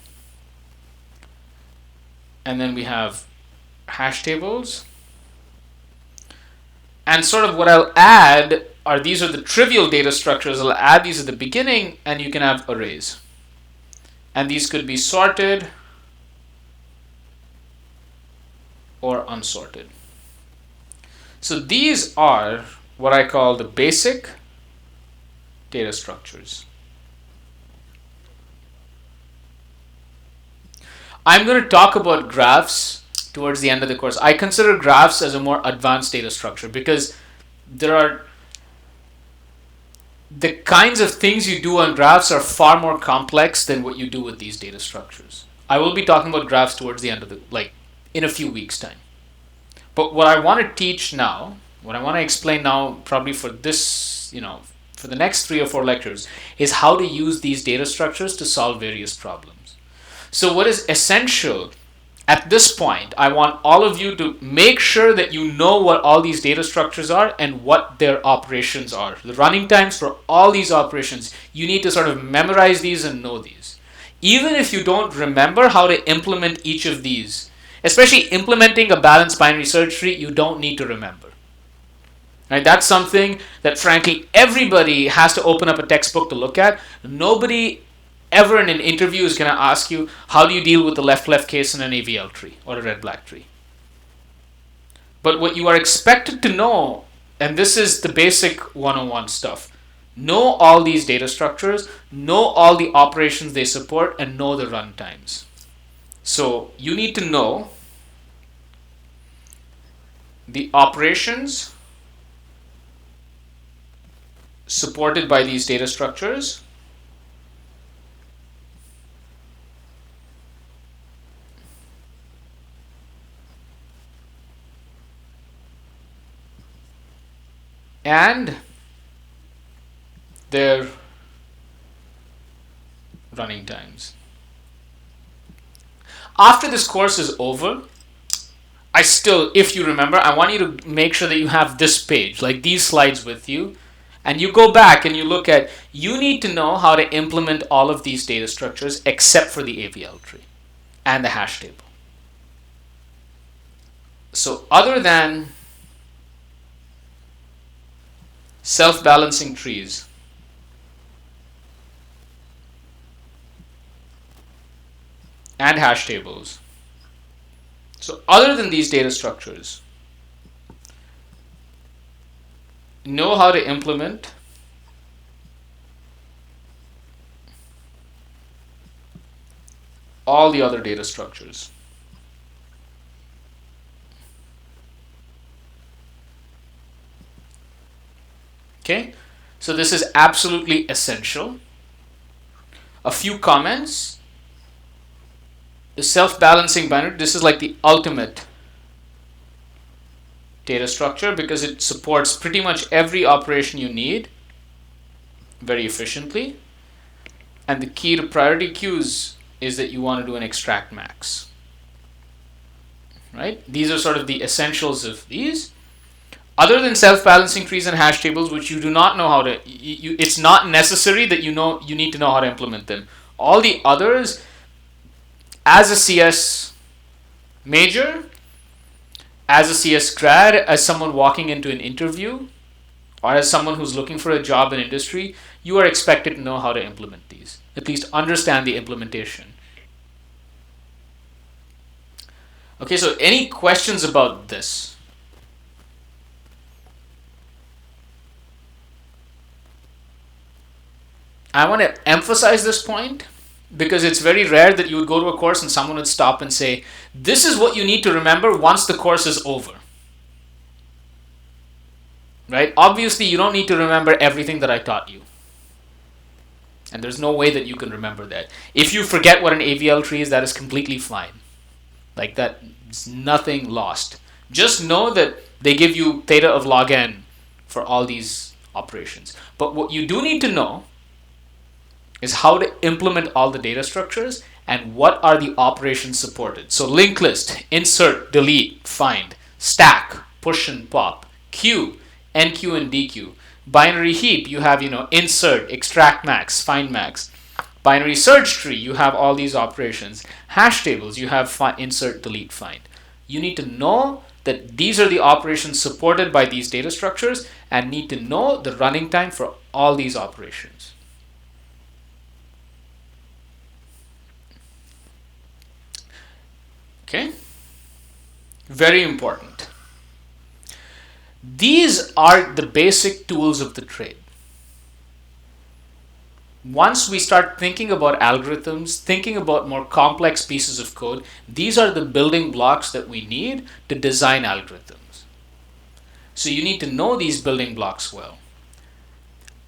And then we have hash tables. And sort of what I'll add are these are the trivial data structures. I'll add these at the beginning, and you can have arrays. And these could be sorted or unsorted. So these are what I call the basic data structures. I'm going to talk about graphs towards the end of the course. I consider graphs as a more advanced data structure because there are the kinds of things you do on graphs are far more complex than what you do with these data structures. I will be talking about graphs towards the end of the, in a few weeks' time. But what I want to teach now, what I want to explain now, probably for this, for the next 3 or 4 lectures, is how to use these data structures to solve various problems. So what is essential at this point, I want all of you to make sure that you know what all these data structures are and what their operations are. The running times for all these operations, you need to sort of memorize these and know these. Even if you don't remember how to implement each of these, especially implementing a balanced binary search tree, you don't need to remember. Right? That's something that frankly everybody has to open up a textbook to look at. Nobody ever in an interview is going to ask you, how do you deal with the left-left case in an AVL tree or a red-black tree? But what you are expected to know, and this is the basic 101 stuff, know all these data structures, know all the operations they support, and know the runtimes. So you need to know the operations supported by these data structures, and their running times. After this course is over, I still, if you remember, I want you to make sure that you have this page, like these slides with you, and you go back and you look at, you need to know how to implement all of these data structures except for the AVL tree and the hash table. So other than self-balancing trees, and hash tables, so other than these data structures, know how to implement all the other data structures. Okay, so this is absolutely essential. A few comments. The self-balancing binary, this is like the ultimate data structure because it supports pretty much every operation you need very efficiently. And the key to priority queues is that you want to do an extract max. Right? These are sort of the essentials of these. Other than self-balancing trees and hash tables, which you do not know how to, it's not necessary that you need to know how to implement them. All the others, as a CS major, as a CS grad, as someone walking into an interview, or as someone who's looking for a job in industry, you are expected to know how to implement these, at least understand the implementation. Okay, so any questions about this? I want to emphasize this point because it's very rare that you would go to a course and someone would stop and say, this is what you need to remember once the course is over. Right? Obviously, you don't need to remember everything that I taught you. And there's no way that you can remember that. If you forget what an AVL tree is, that is completely fine. Like that, it's nothing lost. Just know that they give you theta of log n for all these operations. But what you do need to know is how to implement all the data structures and what are the operations supported. So linked list, insert, delete, find, stack, push and pop, queue, NQ and DQ. Binary heap, you have, insert, extract max, find max. Binary search tree, you have all these operations. Hash tables, you have insert, delete, find. You need to know that these are the operations supported by these data structures and need to know the running time for all these operations. Okay, very important. These are the basic tools of the trade. Once we start thinking about algorithms, thinking about more complex pieces of code, these are the building blocks that we need to design algorithms. So you need to know these building blocks well.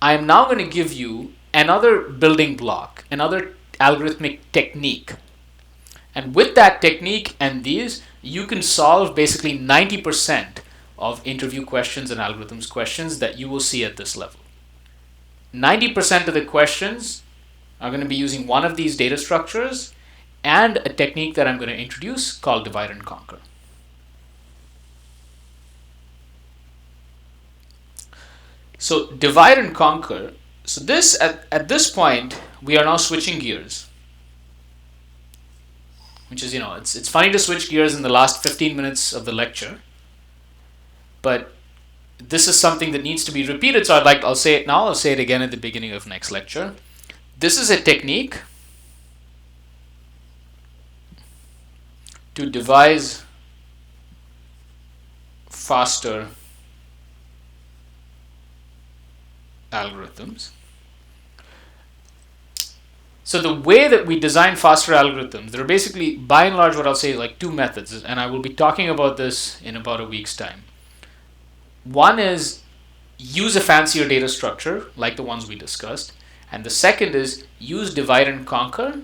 I am now going to give you another building block, another algorithmic technique. And with that technique and these, you can solve basically 90% of interview questions and algorithms questions that you will see at this level. 90% of the questions are going to be using one of these data structures and a technique that I'm going to introduce called divide and conquer. So divide and conquer. So this at this point, we are now switching gears. Which is, it's funny to switch gears in the last 15 minutes of the lecture. But this is something that needs to be repeated, so I'll say it now, I'll say it again at the beginning of next lecture. This is a technique to devise faster algorithms. So the way that we design faster algorithms, there are basically, by and large, what I'll say like two methods, and I will be talking about this in about a week's time. One is use a fancier data structure, like the ones we discussed, and the second is use divide and conquer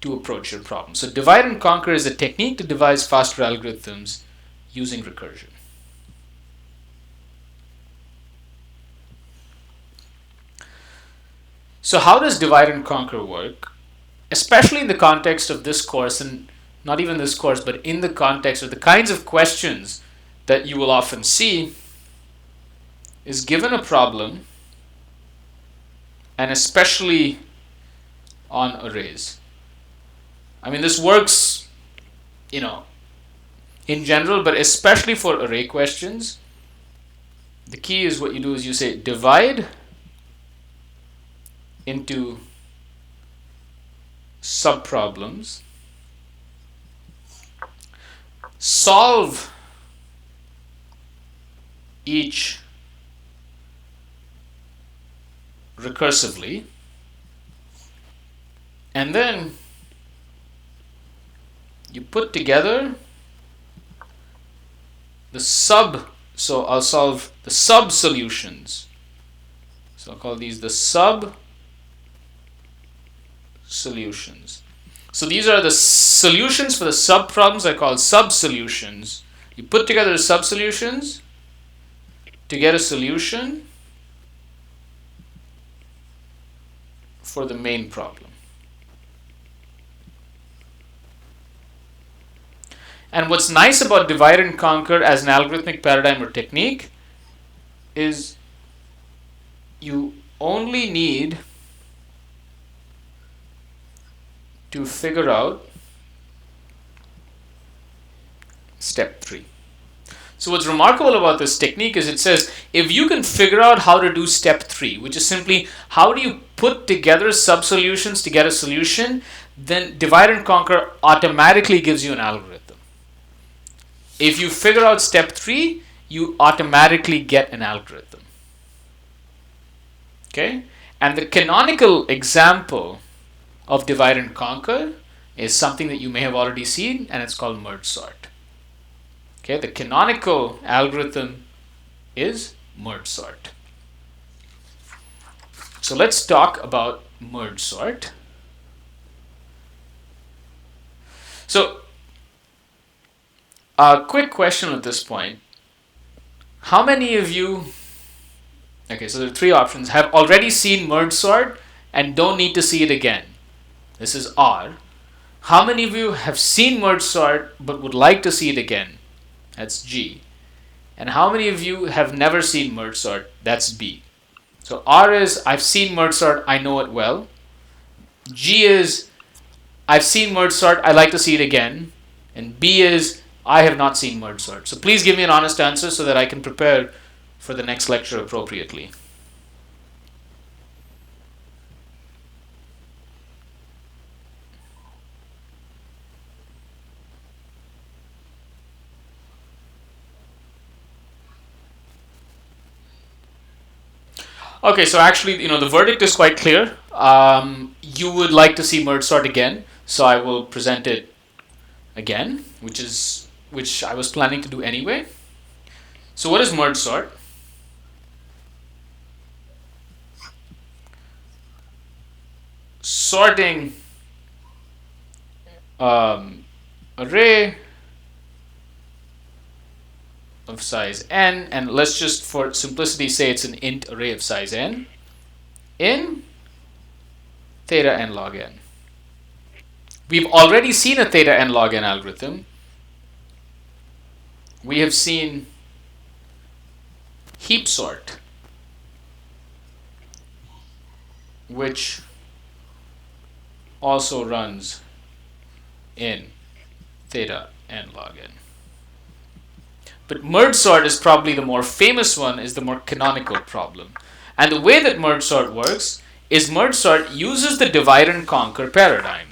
to approach your problem. So divide and conquer is a technique to devise faster algorithms using recursion. So how does divide and conquer work? Especially in the context of this course, and not even this course, but in the context of the kinds of questions that you will often see, is given a problem, and especially on arrays. I mean, this works, in general, but especially for array questions. The key is what you do is you say divide into subproblems, solve each recursively, and then you put together the so I'll solve the sub solutions. So I'll call these the sub solutions. So these are the solutions for the sub problems I call sub solutions. You put together the sub solutions to get a solution for the main problem. And what's nice about divide and conquer as an algorithmic paradigm or technique is you only need to figure out step 3. So what's remarkable about this technique is it says if you can figure out how to do step 3, which is simply how do you put together sub-solutions to get a solution, then divide and conquer automatically gives you an algorithm. If you figure out step 3, you automatically get an algorithm. Okay? And the canonical example of divide and conquer is something that you may have already seen, and it's called mergesort. Okay, the canonical algorithm is mergesort. So let's talk about mergesort. So a quick question at this point. How many of you, okay, so there are 3 options, have already seen mergesort and don't need to see it again? This is R. How many of you have seen mergesort but would like to see it again? That's G. And how many of you have never seen mergesort? That's B. So R is I've seen mergesort, I know it well. G is I've seen mergesort, I like to see it again. And B is I have not seen mergesort. So please give me an honest answer so that I can prepare for the next lecture appropriately. Okay, so actually, the verdict is quite clear. You would like to see mergesort again, so I will present it again, which I was planning to do anyway. So what is mergesort? Sorting array of size n, and let's just for simplicity say it's an int array of size n in theta n log n. We've already seen a theta n log n algorithm. We have seen heap sort, which also runs in theta n log n. But merge sort is probably the more famous one, is the more canonical problem. And the way that merge sort works is merge sort uses the divide and conquer paradigm.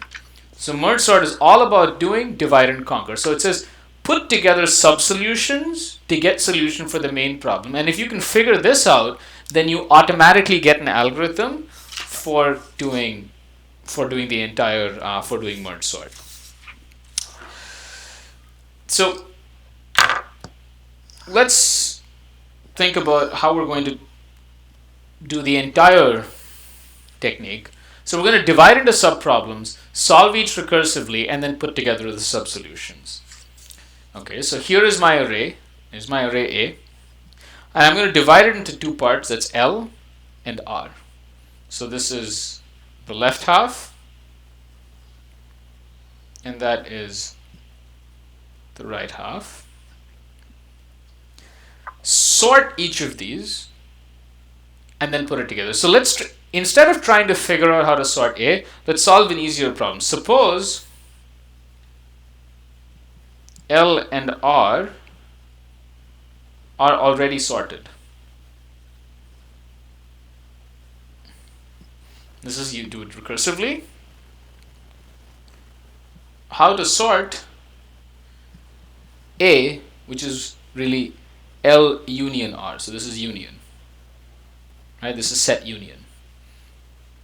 So merge sort is all about doing divide and conquer. So it says put together sub-solutions to get solution for the main problem. And if you can figure this out, then you automatically get an algorithm for doing the entire for doing merge sort. So let's think about how we're going to do the entire technique. So we're going to divide into subproblems, solve each recursively, and then put together the subsolutions. Okay, so here is my array. Here's my array A. And I'm going to divide it into two parts. That's L and R. So this is the left half, and that is the right half. Sort each of these, and then put it together. So instead of trying to figure out how to sort A, let's solve an easier problem. Suppose L and R are already sorted. This is, you do it recursively. How to sort A, which is really L union R. So this is union. Right? This is set union.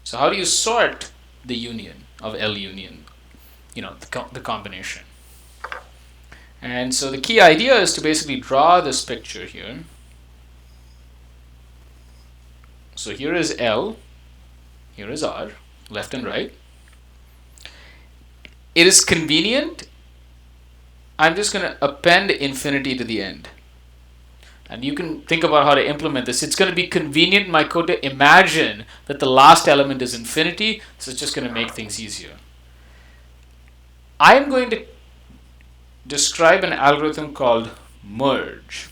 So how do you sort the union of L union? The combination. And so the key idea is to basically draw this picture here. So here is L, here is R, left and right. It is convenient. I'm just going to append infinity to the end. And you can think about how to implement this. It's going to be convenient in my code to imagine that the last element is infinity, so it's just going to make things easier. I'm going to describe an algorithm called merge.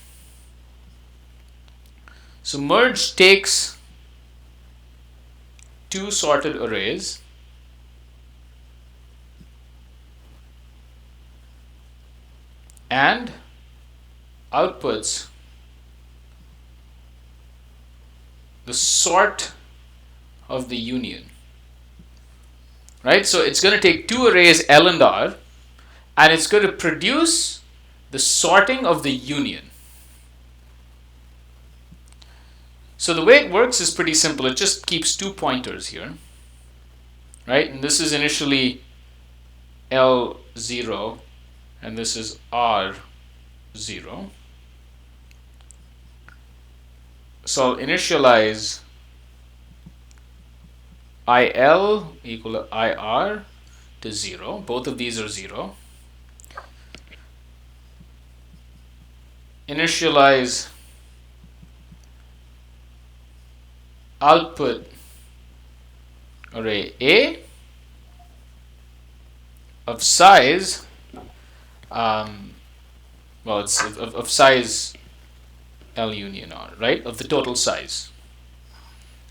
So merge takes two sorted arrays and outputs the sort of the union. Right? So it's going to take two arrays L and R, and it's going to produce the sorting of the union. So the way it works is pretty simple. It just keeps two pointers here. Right? And this is initially L0, and this is R0. So I'll initialize IL equal to IR to 0. Both of these are 0. Initialize output array A of size, it's of size L union R, right? Of the total size.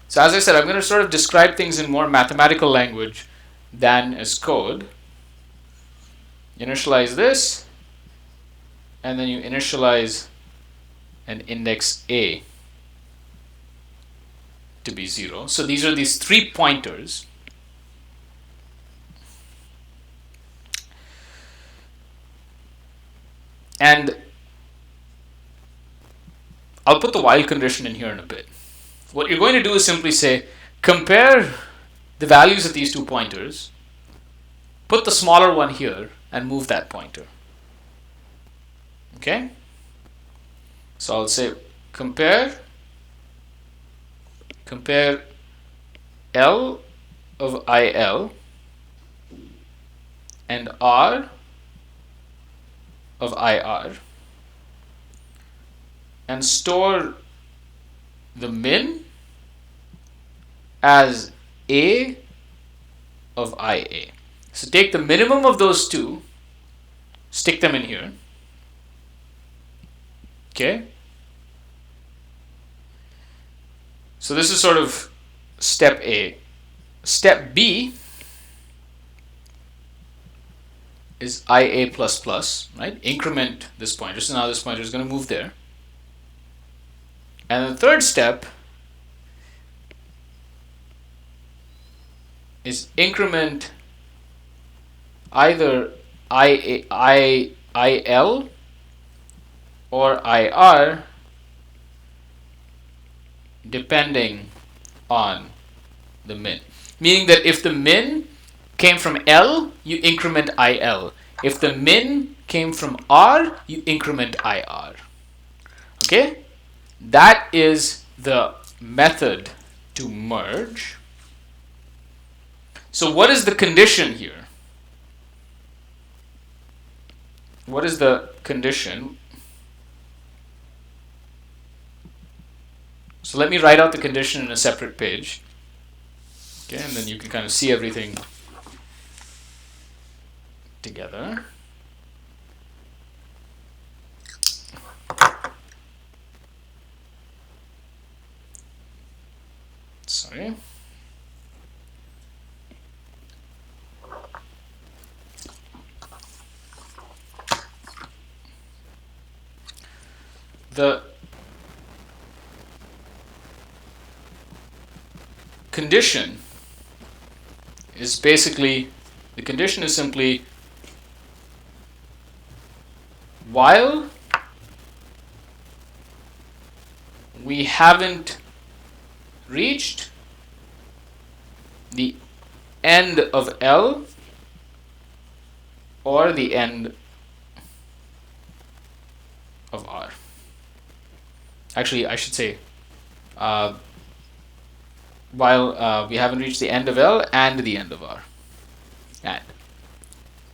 So as I said, I'm going to sort of describe things in more mathematical language than as code. Initialize this, and then you initialize an index A to be 0. So these are these 3 pointers. And I'll put the while condition in here in a bit. What you're going to do is simply say, compare the values of these 2 pointers, put the smaller one here, and move that pointer. Okay? So I'll say compare L of IL and R of IR, and store the min as A of IA. So take the minimum of those two, stick them in here. Okay? So this is sort of step A. Step B is IA plus plus, right? Increment this pointer. So now this pointer is going to move there. And the third step is increment either IL or IR depending on the min. Meaning that if the min came from L, you increment IL. If the min came from R, you increment IR. Okay? That is the method to merge. So what is the condition here? What is the condition? So let me write out the condition in a separate page. Okay, and then you can kind of see everything together. Sorry. The condition is basically, the condition is simply while we haven't reached the end of L or the end of R. Actually, I should say while we haven't reached the end of L and the end of R. And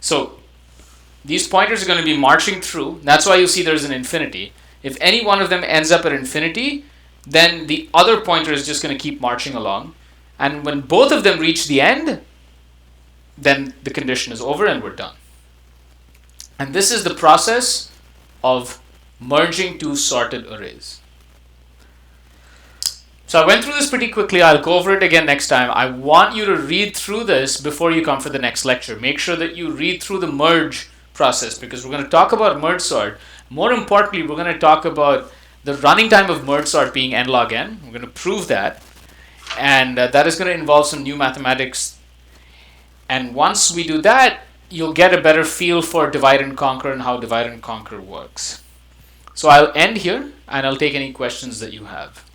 so these pointers are going to be marching through. That's why you see there's an infinity. If any one of them ends up at infinity, then the other pointer is just going to keep marching along. And when both of them reach the end, then the condition is over and we're done. And this is the process of merging two sorted arrays. So I went through this pretty quickly. I'll go over it again next time. I want you to read through this before you come for the next lecture. Make sure that you read through the merge process, because we're going to talk about merge sort. More importantly, we're going to talk about the running time of merge sort being n log n. We're going to prove that. And that is going to involve some new mathematics. And once we do that, you'll get a better feel for divide and conquer and how divide and conquer works. So I'll end here and I'll take any questions that you have.